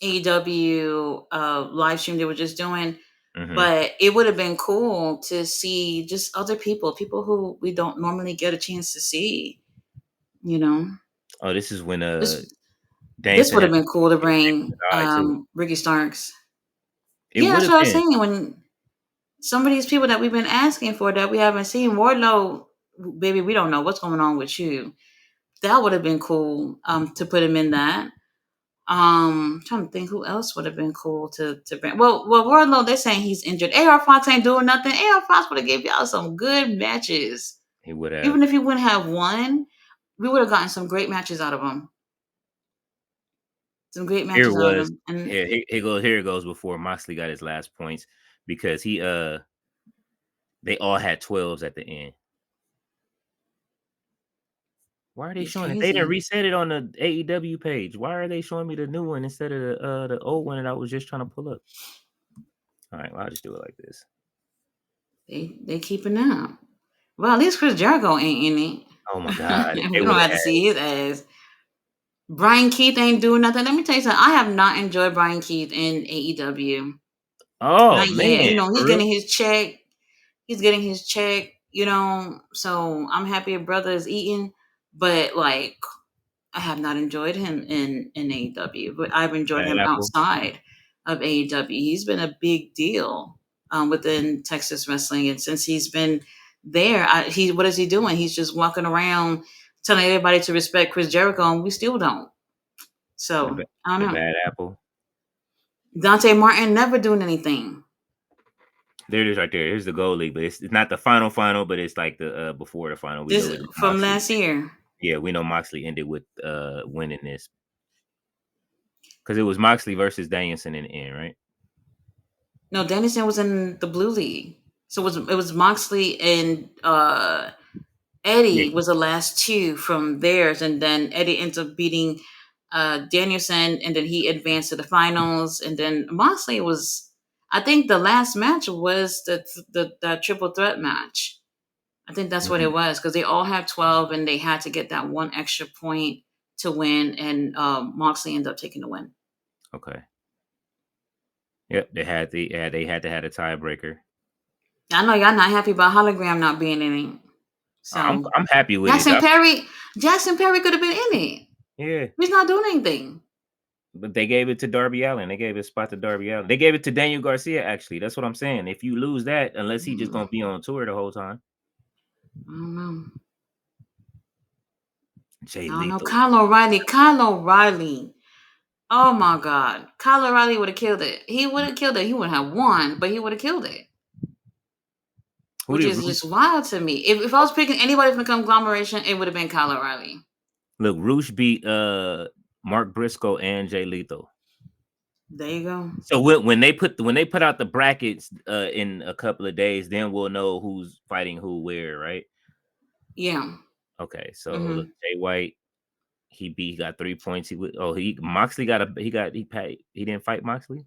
AEW live stream they were just doing. Hmm. But it would have been cool to see just other people who we don't normally get a chance to see. You know, Oh, this is when this this Danielson would have had been cool to hit David bring in the eye too. Ricky Starks. It Yeah, would that's have what I was been. saying. When some of these people that we've been asking for that we haven't seen, Wardlow, baby, we don't know what's going on with you. That would have been cool to put him in that. Trying to think who else would have been cool to bring. Well, Wardlow, they're saying he's injured. AR Fox ain't doing nothing. AR Fox would have gave y'all some good matches. He would have. Even if he wouldn't have won, we would have gotten some great matches out of him. Some great Here matches out of was him. And here it goes before Moxley got his last points because they all had 12s at the end. Why are they it's showing it? They didn't crazy. reset it on the AEW page. Why are they showing me the new one instead of the old one that I was just trying to pull up? All right, well, I'll just do it like this. They keeping up. Well, at least Chris Jericho ain't in Oh my god, it. they We don't would have have to had. see his ass. Brian Keith ain't doing nothing. Let me tell you something. I have not enjoyed Brian Keith in AEW. Oh Not yet. man, He's for real? getting his check. He's getting his check. So I'm happy a brother is eating. But like, I have not enjoyed him in AEW. But I've enjoyed Bad him apple. outside of AEW. He's been a big deal within Texas wrestling, and since he's been there, he what is he doing? He's just walking around telling everybody to respect Chris Jericho, and we still don't. So I The don't know. bad apple. Dante Martin never doing anything. There it is right there. Here's the goal league, but it's not the final, but it's like the before the final. We This know from Moxley. last year. Yeah, we know Moxley ended with winning this because it was Moxley versus Danielson in the end, right? No, Dennison was in the blue league. So it was Moxley and Yeah. Eddie was the last two from theirs, and then Eddie ends up beating Danielson, and then he advanced to the finals, and then Moxley was. I think the last match was the triple threat match. I think that's what Mhm. it was because they all had 12, and they had to get that one extra point to win, and Moxley ended up taking the win. Okay. Yep. They had to have a tiebreaker. I know y'all not happy about hologram not being in it. So I'm happy with it. Jackson Perry, Jackson Perry could have been in it. Yeah. He's not doing anything. But they gave it to Darby Allen. They gave a spot to Darby Allen. They gave it to Daniel Garcia, actually. That's what I'm saying. If you lose that, unless he just Mm, gonna be on tour the whole time. I don't know. Jay I don't know. Lethal. Kyle O'Reilly. Kyle O'Reilly. Oh my God. Kyle O'Reilly would have killed it. He would have killed it. He wouldn't have won, but he would have killed it. Who Which did is Roosh just wild to me. If I was picking anybody from conglomeration, it would have been Kyle O'Reilly. look? Roosh beat Mark Briscoe and Jay Lethal. There you go. So when they put out the brackets in a couple of days, then we'll know who's fighting who where, right? Yeah. Okay, so look, Mm-hmm. Jay White, he got 3 points. He Moxley got he didn't fight Moxley.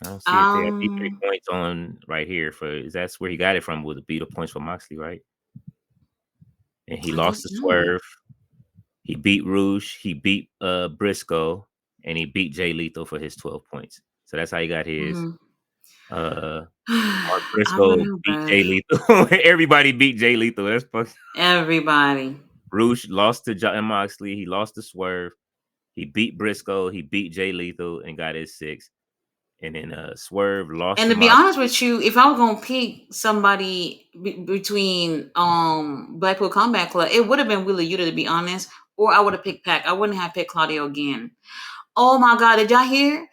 I don't see it there. Beat 3 Um, points on right here for is that's where he got it from with the beat of points for Moxley, right? And he I lost guess to no. Swerve. He beat Rouge. He beat Briscoe, and he beat Jay Lethal for his 12 points. So that's how he got his. Mhm. Uh, Mark I don't Briscoe know, beat bruh. Jay Lethal. Everybody beat Jay Lethal. That's fucking. Everybody. Rouge lost to John Moxley. He lost to Swerve. He beat Briscoe. He beat Jay Lethal and got his 6. And then Swerve lost And to to be Moxley. honest with you, if I was gonna pick somebody between Blackpool Combat Club, it would have been Wheeler Yuta, to be honest, or I would have picked Pac. I wouldn't have picked Claudio again. Oh my God, did y'all hear?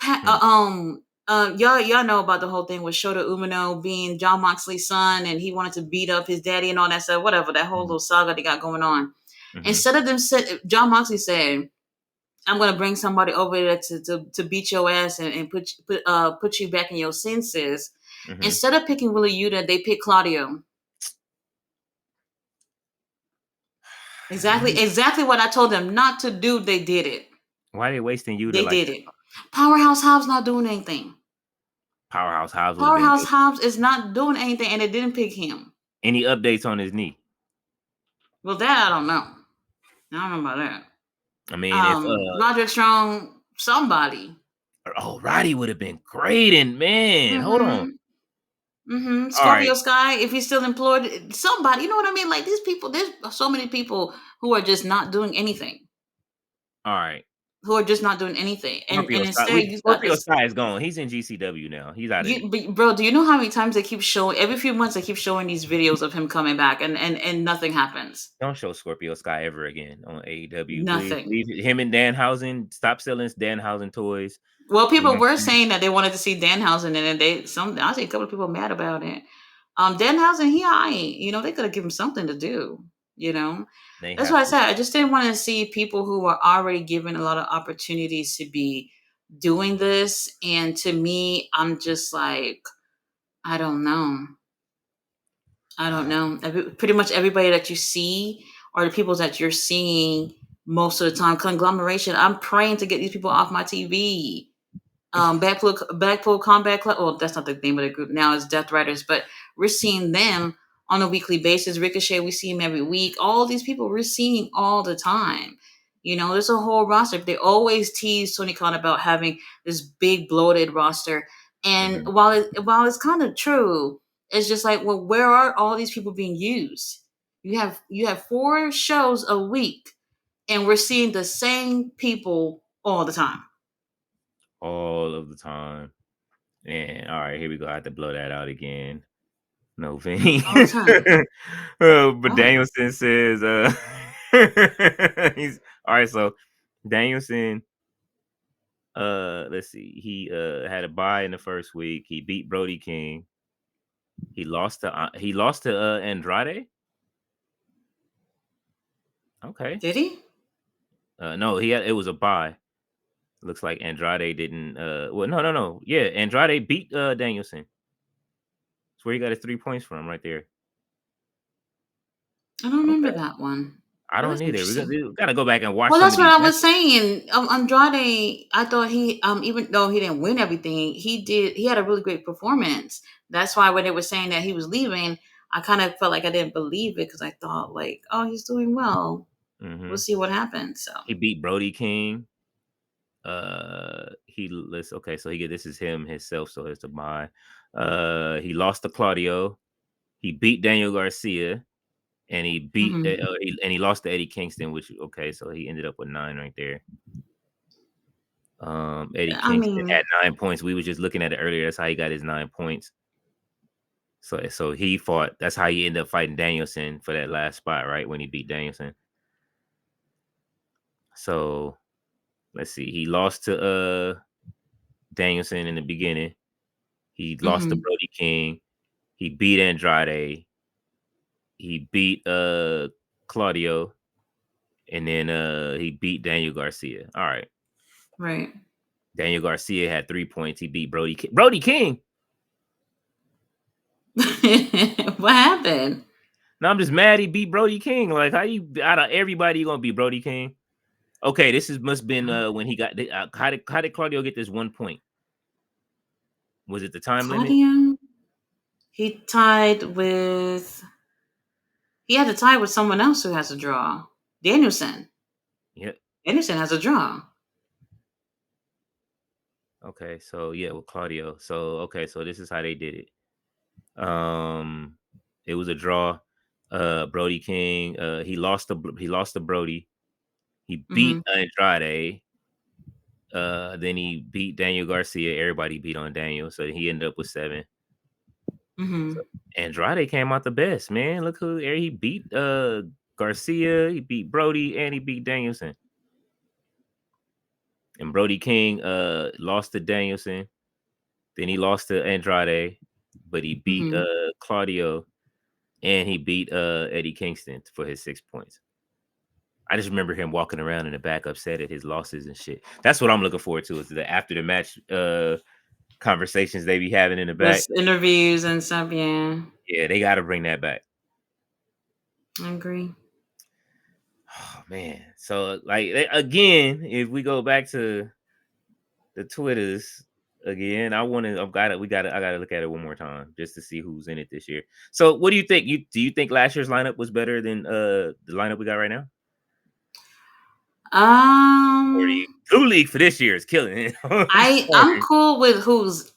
Hmm. Y'all know about the whole thing with Shota Umino being John Moxley's son, and he wanted to beat up his daddy and all that stuff. Whatever, that whole little saga they got going on. Hmm. Instead of them, John Moxley said, I'm gonna bring somebody over there to beat your ass and put you back in your senses. Hmm. Instead of picking Willie Yuta, they picked Claudio. Exactly what I told them not to do. They did it. Why are they wasting you to They like did this? it. Powerhouse Hobbs not doing anything. Powerhouse Hobbs would have been Powerhouse good. Hobbs is not doing anything, and they didn't pick him. Any updates on his knee? Well, that I don't know. I don't know about that. I mean, if Roderick Strong, somebody. oh Roddy would have been great. And man, hold on. Mm-hmm. Mm-hmm. All right, Scorpio Sky, if he's still employed, somebody, you know what I mean? Like these people, there's so many people who are just not doing anything, all right. who are just not doing anything, and Scorpio Sky. instead you got Scorpio this. Sky is gone. He's in GCW now. He's out of there. Bro, do you know how many times they keep showing? Every few months they keep showing these videos of him coming back, and nothing happens. Don't show Scorpio Sky ever again on AEW, please. Nothing. Leave him and Danhausen. Stop selling Danhausen toys. Well, You know people what were I'm saying? saying that they wanted to see Danhausen, and then I see a couple of people mad about it. Danhausen, they could have given him something to do. You know, They that's have why I to. said I just didn't want to see people who are already given a lot of opportunities to be doing this. And to me, I'm just like, I don't know. I don't know. Pretty much everybody that you see are the people that you're seeing most of the time. Conglomeration. I'm praying to get these people off my TV. Blackpool Combat Club. Well, that's not the name of the group now. It's Death Riders, but we're seeing them on a weekly basis. Ricochet, we see him every week. All these people we're seeing all the time. There's a whole roster. They always tease Tony Khan about having this big bloated roster, and Mhm. while it's kind of true, it's just like, well, where are all these people being used? You have 4 shows a week, and we're seeing the same people all the time. All of the time. And all right, here we go. I have to blow that out again. No vein. All the time. But Oh. Danielson says, he's all right. So Danielson, let's see, he had a bye in the first week. He beat Brody King. He lost to Andrade. Okay. Did he? No, it was a bye. Looks like Andrade didn't. Well, no. Yeah, Andrade beat Danielson. That's where he got his 3 points from, right there. I don't remember Okay. that one. I Well, don't that's either. interesting. We gotta go back and watch Well, some that's of what these I was matches. saying. Andrade, I thought he, even though he didn't win everything, he did. He had a really great performance. That's why when they were saying that he was leaving, I kind of felt like I didn't believe it because I thought like, oh, he's doing well. We'll Hmm. see what happens. So. He beat Brody King. Okay, so this is him himself, so it's a bye. He lost to Claudio. He beat Daniel Garcia, and Hmm. he lost to Eddie Kingston, which okay, so he ended up with 9 right there. Eddie I Kingston mean, had 9 points. We were just looking at it earlier. That's how he got his 9 points. So he fought. That's how he ended up fighting Danielson for that last spot, right? When he beat Danielson. So let's see. He lost to Danielson in the beginning. He lost to hmm Brody King. He beat Andrade. He beat Claudio. And then he beat Daniel Garcia. All right. right. Daniel Garcia had 3 points. He beat Brody King. What happened? Now I'm just mad he beat Brody King. Like, how you out of everybody you gonna beat Brody King? Okay, this must been when he got how did Claudio get this 1 point? Was it the time limit? Claudio. He tied with. He had to tie with someone else who has a draw. Danielson. Yep. Danielson has a draw. Okay, so yeah, with Claudio. So okay, so this is how they did it. It was a draw. Brody King. He lost to Brody. He beat Mm-hmm. Andrade. Then he beat Daniel Garcia. Everybody beat on Daniel, so he ended up with 7. So Mm-hmm. Andrade came out the best, man. Look who he beat. Garcia. He beat Brody, and he beat Danielson. And Brody King lost to Danielson. Then he lost to Andrade, but he beat Mm-hmm. Claudio, and he beat Eddie Kingston for his 6 points. I just remember him walking around in the back upset at his losses and shit. That's what I'm looking forward to, is the after the match conversations they be having in the back. With interviews and stuff, yeah. Yeah, they got to bring that back. I agree. Oh man. So like again, if we go back to the Twitters again, I gotta look at it one more time just to see who's in it this year. So what do you think? Do you think last year's lineup was better than the lineup we got right now? Or do you Um, Blue League for this year is killing it? I'm Sorry. cool with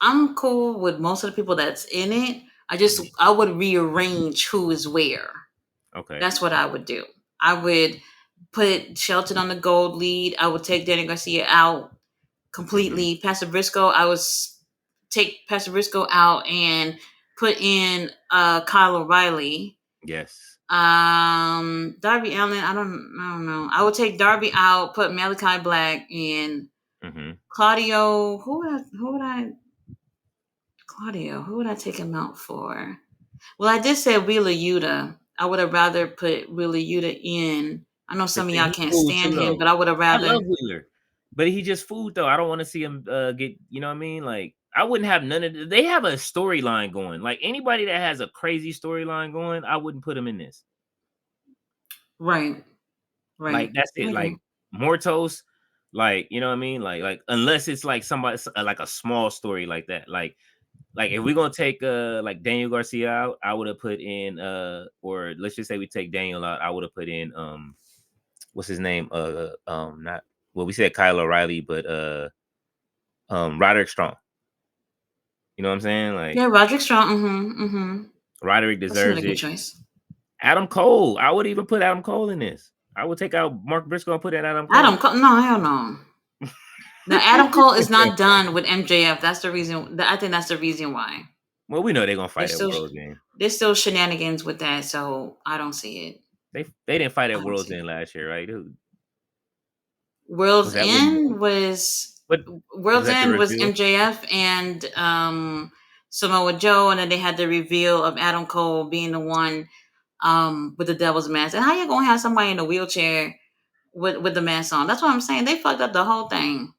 I'm cool with most of the people that's in it. Mhm. I would rearrange who is where. Okay. That's what I would do. I would put Shelton on the gold lead. I would take Danny Garcia out Hmm. completely. Pastor Briscoe, take Pastor Briscoe out and put in Kyle O'Reilly. Yes. Darby Allen, I don't know. I would take Darby out, put Malachi Black in. Hmm. Claudio, who would I take him out for? Well, I did say Wheeler Yuta. I would have rather put Wheeler Yuta in. I know But some of then y'all he can't fooled too stand him, though. but I would have I love rather. Wheeler, but he just fooled though. I don't want to see him get. You know what I mean? Like I wouldn't have none of. They have a storyline going. Like anybody that has a crazy storyline going, I wouldn't put him in this. Right, Like right. that's I it. agree. Like Mortos, like you know what I mean. Like unless it's like somebody like a small story like that. Like if we're gonna take like Daniel Garcia out, I would have put in or let's just say we take Daniel out, I would have put in what's his name? Not well, we said Kyle O'Reilly, but Roderick Strong. You know what I'm saying? Like Yeah, Roderick Strong. Mm-hmm. Mm-hmm. Roderick That's another deserves good it. choice. Adam Cole. I would even put Adam Cole in this. I would take out Mark Briscoe and put in Adam Adam Cole. Cole. No, hell no. Now Adam Cole is not done with MJF. That's the reason. I think that's the reason why. Well, we know they're gonna fight There's at still World's End. there's still shenanigans with that, so I don't see it. They didn't fight I at don't World's see End it. last year, right? Was World's that when? End was What was World's that the End was reveal? MJF and Samoa Joe, and then they had the reveal of Adam Cole being the one with the Devil's mask. And how you gonna have somebody in a wheelchair with the mask on? That's what I'm saying. They fucked up the whole thing.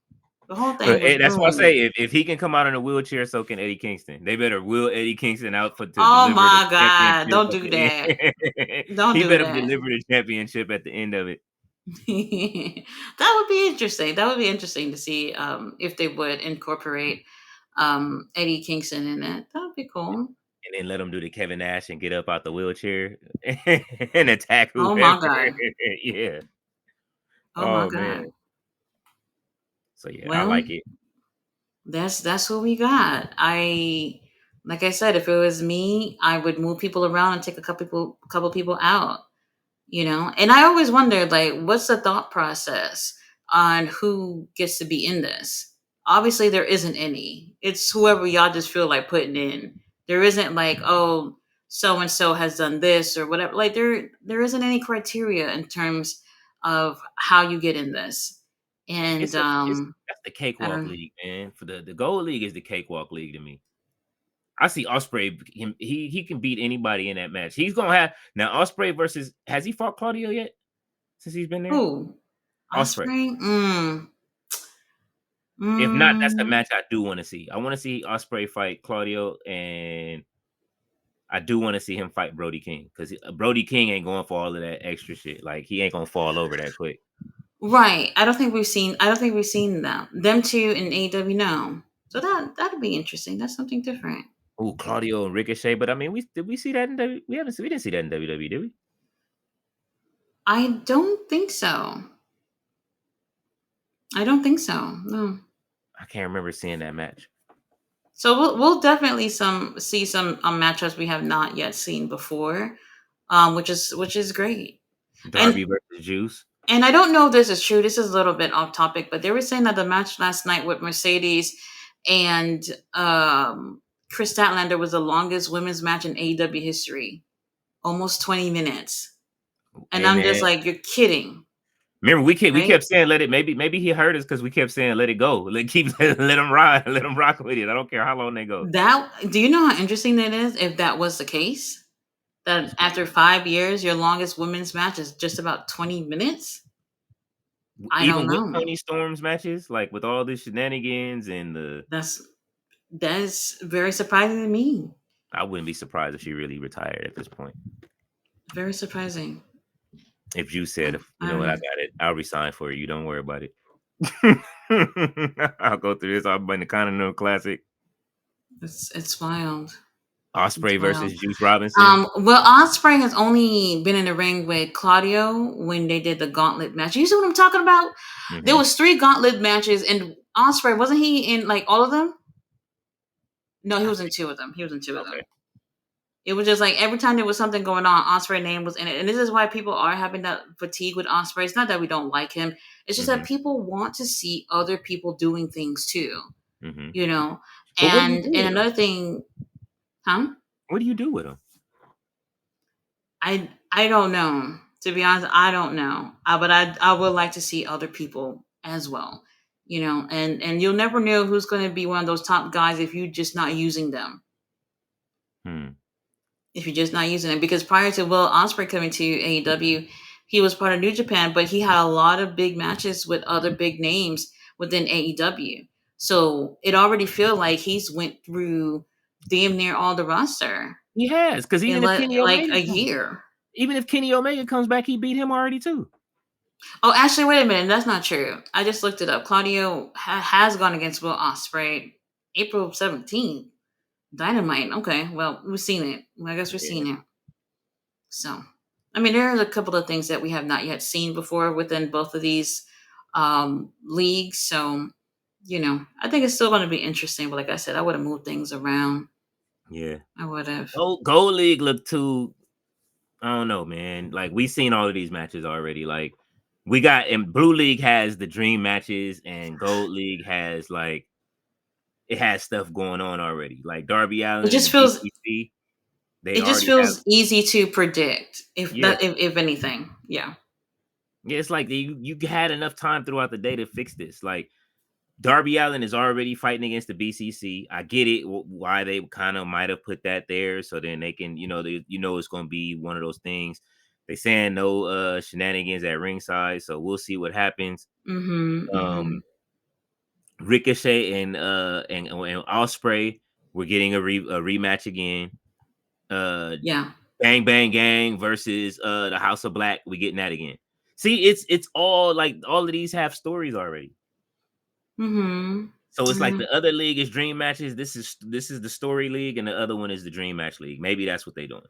The whole thing was That's why I ruined. say if he can come out in a wheelchair, so can Eddie Kingston. They better wheel Eddie Kingston out for to Oh deliver the my god! championship Don't at do the that. end. Don't He do better that. deliver the championship at the end of it. That would be interesting. That would be interesting to see if they would incorporate Eddie Kingston in it. That would be cool. And then let him do the Kevin Nash and get up out the wheelchair and attack Oh whoever. my god. Yeah. Oh my Oh man. god. So yeah, I Well, like it. that's what we got. Like I said, if it was me, I would move people around and take a couple people out. And I always wondered, like, what's the thought process on who gets to be in this? Obviously there isn't any. It's whoever y'all just feel like putting in. There isn't like, oh, so and so has done this or whatever. Like there isn't any criteria in terms of how you get in this. And It's that's the I cakewalk don't league, man. For the gold league is the cakewalk league to me. I see Osprey. He can beat anybody in that match. He's gonna have now Osprey versus. Has he fought Claudio yet since he's been there? who? Osprey. Osprey? If not, that's the Mm. match I do want to see. I want to see Osprey fight Claudio, and I do want to see him fight Brody King because Brody King ain't going for all of that extra shit. Like he ain't gonna fall over that quick. Right. I don't think we've seen them. Them two in AEW, no. So that'd be interesting. That's something different. Oh, Claudio and Ricochet, but I mean, we did we see that in we didn't see that in WWE, did we? I don't think so. I don't think so. No. I can't remember seeing that match. So we'll definitely see some matchups we have not yet seen before, which is great. And Darby versus Juice. I don't know if this is true. This is a little bit off topic, but they were saying that the match last night with Mercedes and Chris Statlander was the longest women's match in AEW history, almost 20 minutes. And Hey I'm just man, like, you're kidding, remember we right? kept saying let it. Maybe he heard us because we kept saying let it go. Let keep let him ride. Let him rock with it. I don't care how long they go. That do you know how interesting that is? If that was the case, that It's after crazy. 5 years, your longest women's match is just about 20 minutes. I don't Even with know. Tony Storm's matches, like with all the shenanigans and the, That's that's very surprising to me. I wouldn't be surprised if she really retired at this point. Very surprising. If you said, you know what, I I'm got it, I'll resign for you. Don't worry about it. I'll go through this. I'll be in the Continental Classic. it's wild. It's Osprey wild. versus Juice Robinson. Well, Osprey has only been in the ring with Claudio when they did the gauntlet match. You see what I'm talking about? There Hmm. was three gauntlet matches, and Osprey wasn't he in like all of them? No, he I was in think two of them. He was in two of okay. them. It was just like every time there was something going on, Osprey name was in it, and this is why people are having that fatigue with Osprey. It's not that we don't like him; it's just that Hmm. people want to see other people doing things too, Hmm. you know. But what do you do And with him? another thing, huh? What do you do with him? I don't know. To be honest, I don't know. But I would like to see other people as well, and you'll never know who's going to be one of those top guys if you're just not using them. Hmm. If you're just not using it. Because prior to Will Ospreay coming to AEW, he was part of New Japan, but he had a lot of big matches with other big names within AEW. So it already feel like he's went through damn near all the roster He has, because in like a year. Even if Kenny Omega comes back, he beat him already too. Oh, actually, wait a minute. That's not true. I just looked it up. Claudio has gone against Will Ospreay April 17th. Dynamite. Okay, well, we've seen it. Well, I guess we've Yeah. seen it. So, I mean, there's a couple of things that we have not yet seen before within both of these leagues. So, I think it's still going to be interesting. But like I said, I would have moved things around. Yeah. I would have. Gold League looked too. I don't know, man. Like we seen all of these matches already. Like we got, and Blue League has the dream matches, and Gold League has like it has stuff going on already. Like Darby It Allen and just the feels. BCC, they It just already have. feels easy to predict. If Yeah, that, if anything, yeah. yeah. It's like you had enough time throughout the day to fix this. Like Darby Allen is already fighting against the BCC. I get it why they kind of might have put that there, so then they can, it's going to be one of those things. They saying no shenanigans at ringside, so we'll see what happens. Mm-hmm. Mm-hmm. Um, Ricochet and Osprey, we're getting a rematch again. Uh, Yeah. Bang Bang Gang versus the House of Black, we getting that again. See, it's all like all of these have stories already. Mm-hmm. So it's like Yeah. the other league is dream matches. This is the story league, and the other one is the dream match league. Maybe that's what they're doing.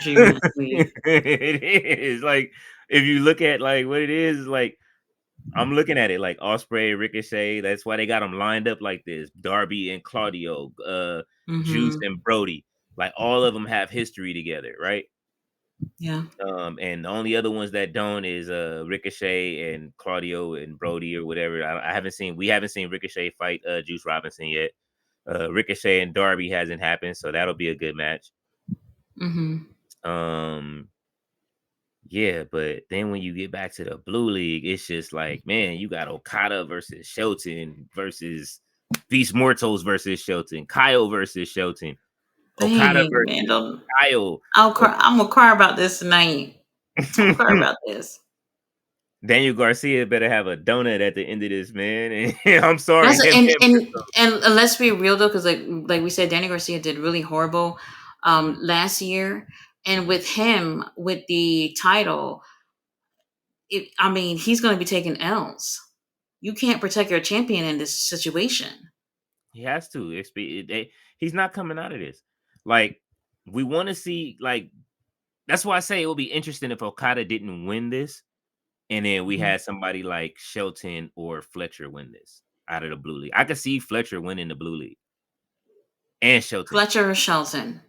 Dream Match League. It is like if you look at like what it is, like I'm looking at it like Osprey, Ricochet. That's why they got them lined up like this. Darby and Claudio, Juice Mm-hmm. and Brody. Like all of them have history together, right? Yeah. And the only other ones that don't is Ricochet and Claudio and Brody or whatever. I haven't seen we haven't seen Ricochet fight Juice Robinson yet. Ricochet and Darby hasn't happened, so that'll be a good match. Mm-hmm. Um yeah, but then when you get back to the Blue League, it's just like, man, you got Okada versus Shelton versus Beast Mortals versus Shelton, Kyle versus Shelton, Okada Dang, man. versus Don't, Kyle. I'll cry. I'm gonna cry about this tonight. I'm gonna cry about this. Daniel Garcia better have a donut at the end of this, man. And I'm sorry, That's him, and him. and and let's be real though, because like we said, Danny Garcia did really horrible Mhm. last year, and with him with the title, I mean, he's gonna be taking L's. you can't protect your champion in this situation. He has to. He's not coming out of this. Like, we want to see, like, that's why I say it would be interesting if Okada didn't win this, and then we Mhm. had somebody like Shelton or Fletcher win this out of the blue league. I could see Fletcher winning the blue league and Shelton. Fletcher or Shelton,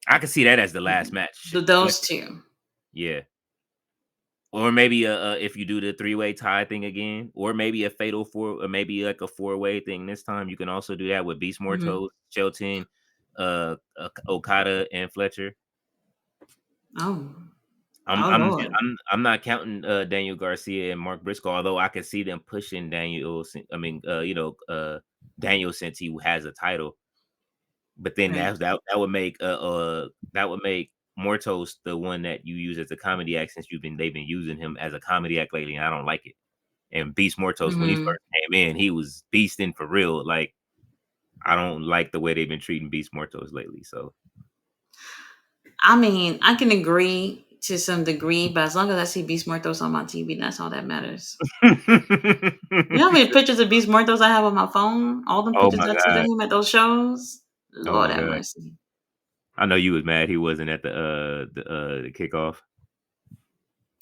I could see that as the last match. those Fletcher, two. yeah. Or maybe if you do the three-way tie thing again, or maybe a fatal four, or maybe like a four-way thing this time. You can also do that with Beast Hmm. Mortos, Shelton, Okada, and Fletcher. Oh, I'm oh I'm Lord, I'm not counting Daniel Garcia and Mark Briscoe, although I could see them pushing Daniel, since he has a title. But then right. that would make Mortos the one that you use as a comedy act, since they've been using him as a comedy act lately, and I don't like it. And Beast Mortos, when he Hmm. first came in, he was beasting for real. Like, I don't like the way they've been treating Beast Mortos lately. So I mean, I can agree to some degree, but as long as I see Beast Muertos on my TV, that's all that matters. You know how many pictures of Beast Muertos I have on my phone? All them oh pictures my I took of god. him at those shows? Oh Lord my have god. mercy. I know you was mad he wasn't at the kickoff.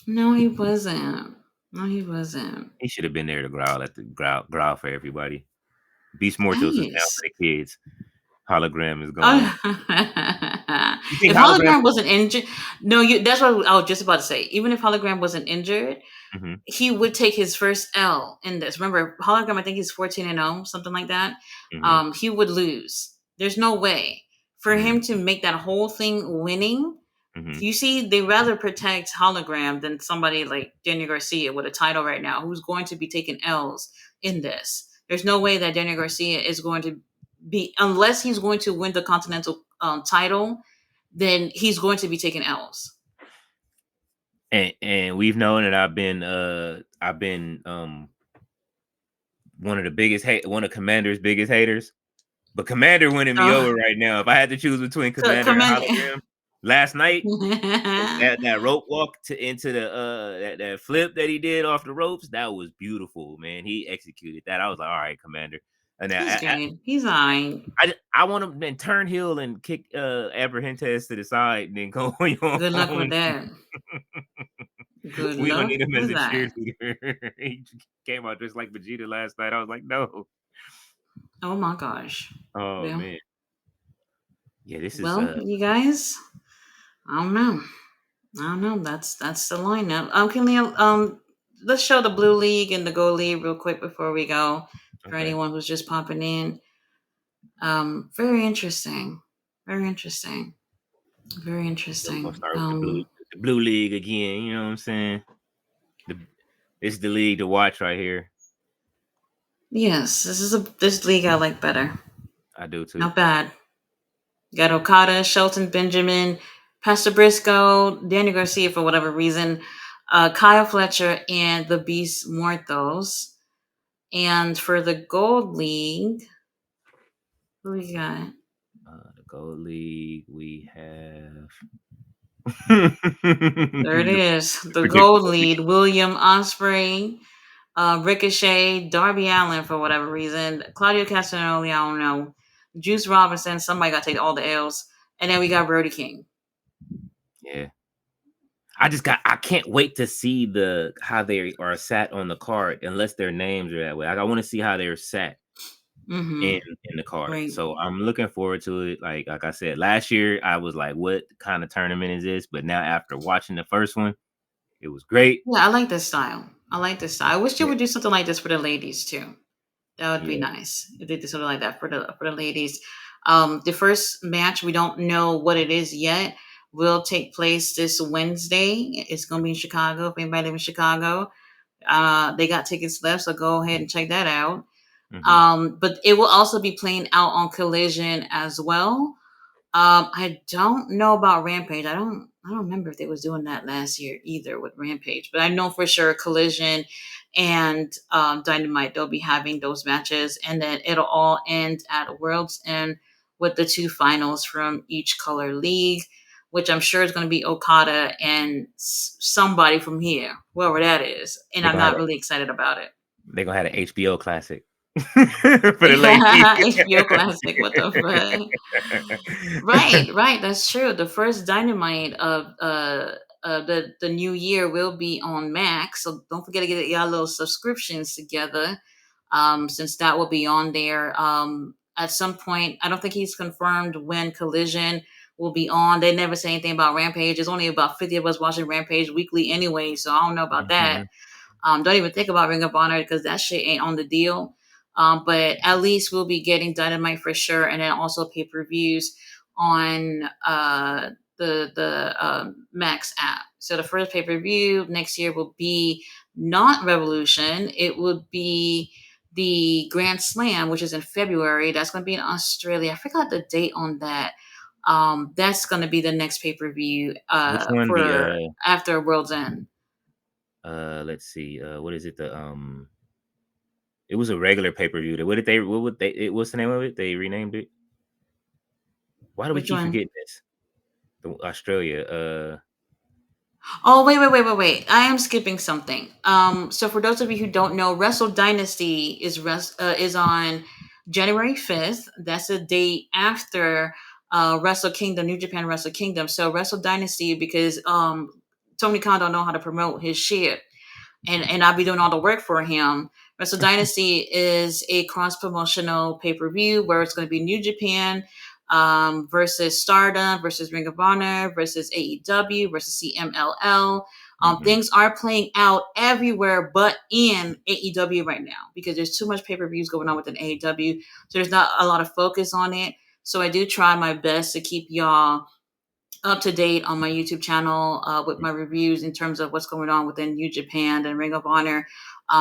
No, he wasn't. No, he wasn't. He should have been there to growl for everybody. Beast Mortos is down Yes. for the kids. Hologram is gone. Oh, You think if hologram? Hologram wasn't injured, no, you. That's what I was just about to say. Even if Hologram wasn't injured, Mhm, he would take his first L in this. Remember, Hologram, I think he's 14-0, something like that. mhm, He would lose. There's no way for mhm, him to make that whole thing winning. mhm. You see, they rather protect Hologram than somebody like Daniel Garcia with a title right now, who's going to be taking L's in this. There's no way that Daniel Garcia is going to be, unless he's going to win the Continental title, then he's going to be taking L's. And we've known that I've been one of Commander's biggest haters. But Commander winning me Uh, over right now. If I had to choose between Commander come and in. Hologram, last night, that rope walk into the that flip that he did off the ropes, that was beautiful, man. He executed that. I was like, all right, Commander. And He's good. He's alright. I want him to then turn heel and kick Abrahentes to the side and then go on Good luck with home. that. Good We don't luck need him as with a that. cheerleader. He came out just like Vegeta last night. I was like, no. Oh my gosh. Oh Well, man. Yeah, this is well, you guys. I don't know. I don't know. That's the lineup. Can let's show the blue league and the gold league real quick before we go. For okay. anyone who's just popping in, very interesting. Very interesting. Very So we're gonna interesting. start with the blue league again. You know what I'm saying? The This is the league to watch right here. Yes, this league I like better. I do too. Not bad. Got Okada, Shelton Benjamin, Pastor Briscoe, Danny Garcia for whatever reason, Kyle Fletcher, and the Beast Muertos. And for the Gold League, who we got? The gold league we have There it the is. The Gold predictable League, William Osprey, Ricochet, Darby Allen for whatever reason, Claudio Castagnoli, I don't know, Juice Robinson, somebody got to take all the L's. And then we got Brody King. yeah. I can't wait to see how they are sat on the card unless their names are that way. I want to see how they're sat Mm-hmm. in the card. Right. So I'm looking forward to it. Like I said, last year I was like, what kind of tournament is this? But now after watching the first one, it was great. Yeah, I like this style. I like this style. I wish they Yeah, would do something like this for the ladies too. That would be yeah. nice if they did something like that for the ladies. The first match we don't know what it is yet. Will take place this Wednesday. It's going to be in Chicago. If anybody live in Chicago, they got tickets left, so go ahead and check that out. Hmm. But it will also be playing out on Collision as well. I don't know about Rampage. I don't remember if they was doing that last year either with Rampage, but I know for sure Collision and Dynamite they'll be having those matches, and then it'll all end at World's End with the two finals from each color league, which I'm sure is going to be Okada and somebody from here, whoever that is, and They're I'm gonna have not really excited about it. They gonna have an HBO classic for the lady. HBO classic. What the fuck? Right, right. That's true. The first Dynamite of the new year will be on Max, so don't forget to get y'all little subscriptions together. Since that will be on there. At some point, I don't think he's confirmed when Collision will be on. They never say anything about Rampage. There's only about 50 of us watching Rampage weekly anyway, so I don't know about that. Mhm, Don't even think about Ring of Honor because that shit ain't on the deal. But at least we'll be getting Dynamite for sure, and then also pay per views on the Max app. So the first pay per view next year will be not Revolution. It would be the Grand Slam, which is in February. That's going to be in Australia. I forgot the date on that. That's going to be the next pay per view which one? for after World's End. Let's see, what is it? It was a regular pay-per-view. What would they what's the name of it? They renamed it? Why do we Which keep one? forgetting this? The Australia, Oh, wait. I am skipping something. So for those of you who don't know, Wrestle Dynasty is on January 5th. That's the date after Wrestle Kingdom, New Japan Wrestle Kingdom. So Wrestle Dynasty, because Tony Khan don't know how to promote his shit, and I'll be doing all the work for him. Wrestle Dynasty is a cross promotional pay per view where it's going to be New Japan versus Stardom versus Ring of Honor versus AEW versus CMLL. mhm, Things are playing out everywhere but in AEW right now because there's too much pay per views going on within AEW. So there's not a lot of focus on it. So I do try my best to keep y'all up to date on my YouTube channel with my reviews in terms of what's going on within New Japan and Ring of Honor,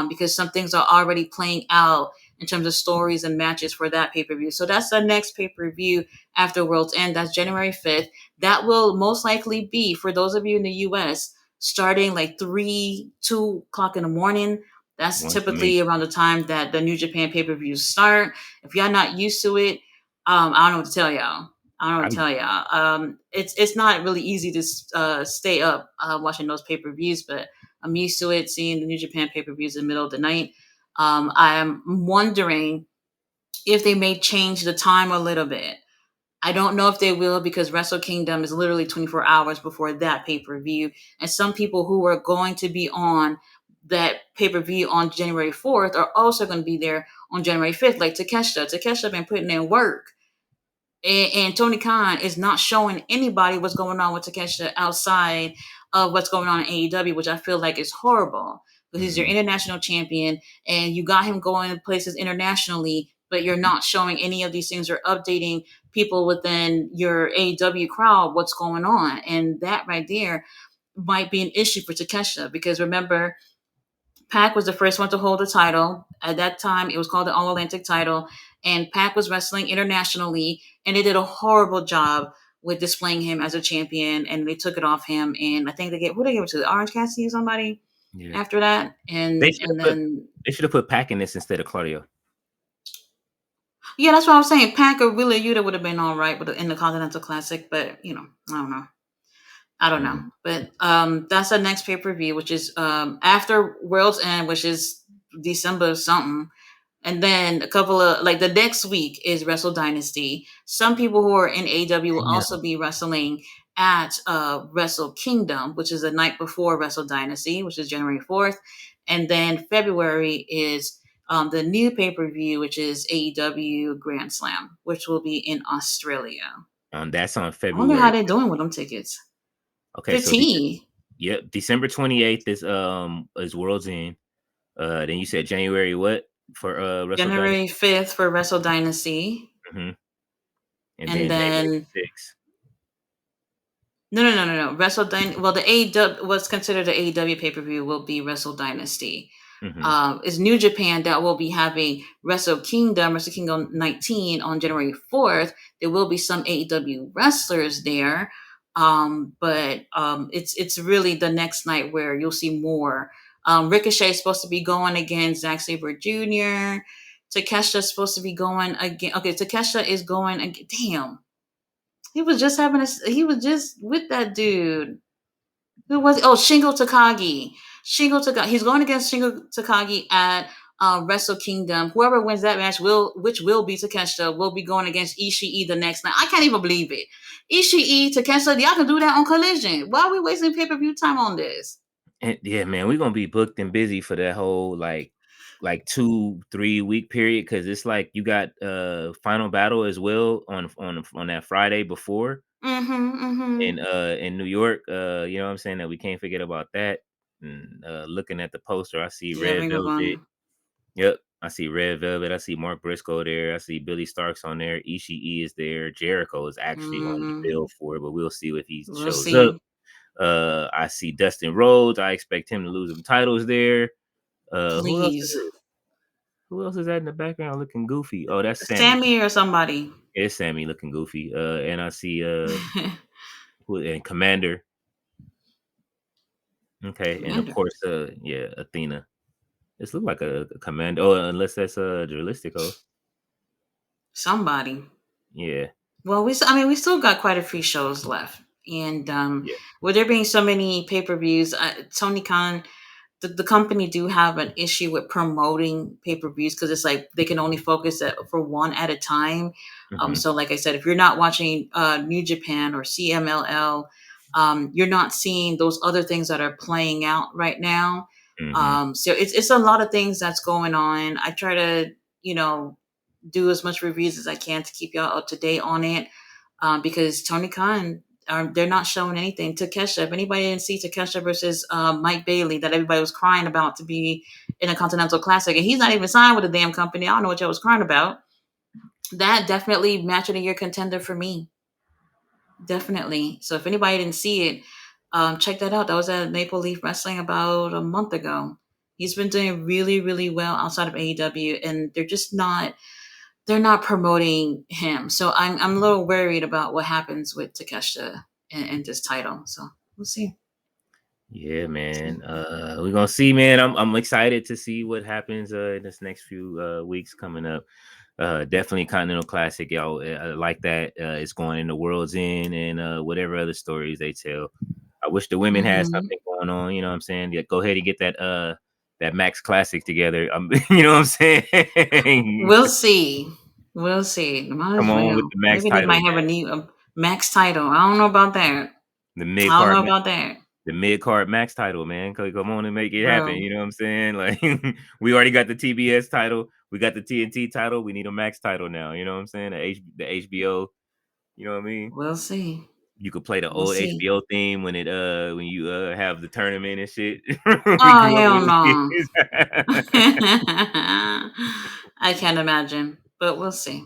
because some things are already playing out in terms of stories and matches for that pay per view. So that's the next pay per view after World's End. That's January 5th. That will most likely be for those of you in the US starting like 2 o'clock in the morning. That's one for me. typically around the time that the New Japan pay per views start. If y'all not used to it, I don't know what to tell y'all. I don't know what I to tell y'all. It's not really easy to stay up watching those pay per views, but I'm used to it. Seeing the New Japan pay per views in the middle of the night. I'm wondering if they may change the time a little bit. I don't know if they will because Wrestle Kingdom is literally 24 hours before that pay per view, and some people who are going to be on that pay per view on January 4th are also going to be there on January 5th, like Takeshita. Takeshita been putting in work, and Tony Khan is not showing anybody what's going on with Takeshita outside of what's going on in AEW, which I feel like is horrible because he's your mhm, international champion and you got him going places internationally, but you're not showing any of these things or updating people within your AEW crowd what's going on. And that right there might be an issue for Takeshita because remember, Pac was the first one to hold the title. At that time, it was called the All Atlantic title, and Pac was wrestling internationally, and they did a horrible job with displaying him as a champion, and they took it off him. And I think they gave it to the Orange Cassidy or somebody yeah. after that, They and should have and put then they should have put Pac in this instead of Claudio. yeah, that's what I was saying. Pac or Wheeler Yuta would have been all right with in the Continental Classic, but I don't know. I don't know. Mhm. But that's the next pay per view, which is after World's End, which is December something. And then a couple of like the next week is Wrestle Dynasty. Some people who are in AW will Damn. also be wrestling at Wrestle Kingdom, which is the night before Wrestle Dynasty, which is January 4th. And then February is the new pay per view, which is AEW Grand Slam, which will be in Australia. That's on I wonder how February. they're doing with them tickets. Okay, so 15. yep, December 28th is World's End. Then you said January what for Wrestle Dynasty? January 5th for Wrestle Dynasty. Mhm. And And then January then 6th. No. Well, the AEW what's considered the AEW pay per view will be Wrestle Dynasty. Mhm. It's New Japan that will be having Wrestle Kingdom 19 on January 4th. There will be some AEW wrestlers there, but it's really the next night where you'll see more. Ricochet is supposed to be going against Zack Sabre Jr. Takeshita is supposed to be going again. Okay, Takeshita is going again. Damn, he was just with that dude. Who was it? Oh, Shingo Takagi. Shingo Takagi. He's going against Shingo Takagi at Wrestle Kingdom. Whoever wins that match will, which will be Takeshita, will be going against Ishii the next night. I can't even believe it. Ishii, Takeshita, y'all can do that on Collision. Why are we wasting pay per view time on this? And yeah, man, we're gonna be booked and busy for that whole like 2-3 week period because it's like you got final battle as well on that Friday before Mm-hmm. Mm-hmm. in New York. You know what I'm saying, that we can't forget about that. And looking at the poster, I see Yeah, Red Ring of Velvet. Honor. Yep. I see Red Velvet. I see Mark Briscoe there. I see Billy Starks on there. Ishii is there. Jericho is actually on the Mm-hmm. bill for it, but we'll see if he We'll shows up. see. I see Dustin Rhodes. I expect him to lose some titles there. Who else is Please. it? Who else is that in the background looking goofy? Oh, that's Sammy. Sammy or somebody. It's Sammy looking goofy. And I see who and Commander. Okay, and of Commander. course, yeah, Athena. This look like a Commander. Oh, unless that's Jalisticos. Somebody. Yeah, Well, I mean, we still got quite a few shows left, and yeah. with there being so many pay per views, Tony Khan, the company do have an issue with promoting pay per views because it's like they can only focus for one at a time. Hmm. So, like I said, if you're not watching New Japan or CMLL, you're not seeing those other things that are playing out right now. Hmm. So it's a lot of things that's going on. I try to, you know, do as much reviews as I can to keep y'all up to date on it. Because Tony Khan, they're not showing anything. Takesha, if anybody didn't see Takesha versus Mike Bailey that everybody was crying about to be in a Continental Classic, and he's not even signed with a damn company. I don't know what y'all was crying about. That definitely match of the year contender for me. Definitely. So if anybody didn't see it, check that out. That was at Maple Leaf Wrestling about a month ago. He's been doing really, really well outside of AEW, and they're not promoting him. So I'm a little worried about what happens with Takeshita in this title. So we'll see. Yeah, See. man. We're gonna see, man. I'm excited to see what happens in this next few weeks coming up. Definitely Continental Classic, y'all. I like that. It's going in the World's End and whatever other stories they tell. I wish the women had Hmm. something going on. You know what I'm saying? Yeah, go ahead and get that Max Classic together. You know what I'm saying? We'll see. We'll see. Might Come as on with well. the Max Maybe they title, might have a man. new max title. I don't know about that. The mid I don't card know about that, the mid card max title, man. Come on and make it happen. bro. You know what I'm saying? Like we already got the TBS title, we got the TNT title. We need a max title now. You know what I'm saying? The HBO. You know what I mean? We'll see. You could play the We'll old see. HBO theme when you have the tournament and shit. We Oh grew up hell with no. it. I can't imagine, but we'll see.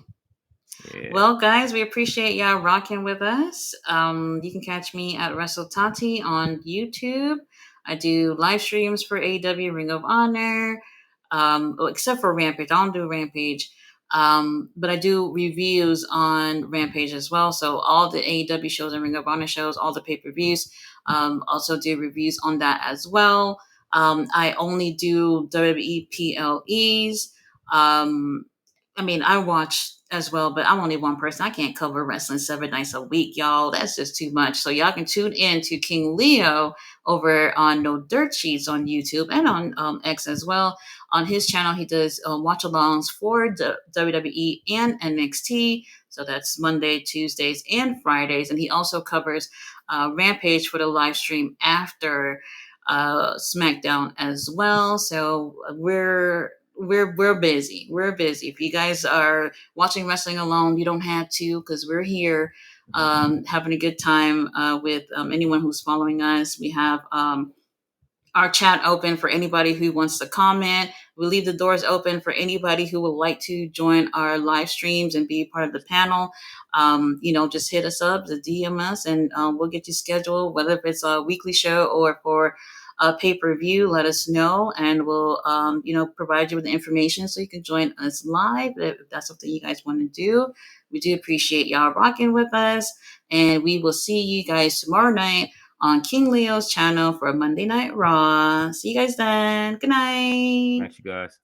Yeah, Well, guys, we appreciate y'all rocking with us. You can catch me at Wrestle Tati on YouTube. I do live streams for AEW Ring of Honor, well, except for Rampage. I don't do Rampage, but I do reviews on Rampage as well. So all the AEW shows and Ring of Honor shows, all the pay per views, also do reviews on that as well. I only do WWE PLEs. Um, I mean, I watch as well, but I'm only one person. I can't cover wrestling 7 nights a week, y'all. That's just too much. So y'all can tune in to King Leo over on No Dirt Sheets on YouTube and on X as well. On his channel, he does watch-alongs for WWE and NXT. So that's Monday, Tuesdays, and Fridays. And he also covers Rampage for the live stream after SmackDown as well. So we're busy. We're busy. If you guys are watching wrestling alone, you don't have to because we're here having a good time with anyone who's following us. We have our chat open for anybody who wants to comment. We leave the doors open for anybody who would like to join our live streams and be part of the panel. Just hit us up, the DM us, and we'll get you scheduled, whether if it's a weekly show or for a pay per view. Let us know, and we'll provide you with the information so you can join us live if that's something you guys want to do. We do appreciate y'all rocking with us, and we will see you guys tomorrow night on King Leo's channel for Monday Night Raw. See you guys then. Good night. thanks, you guys.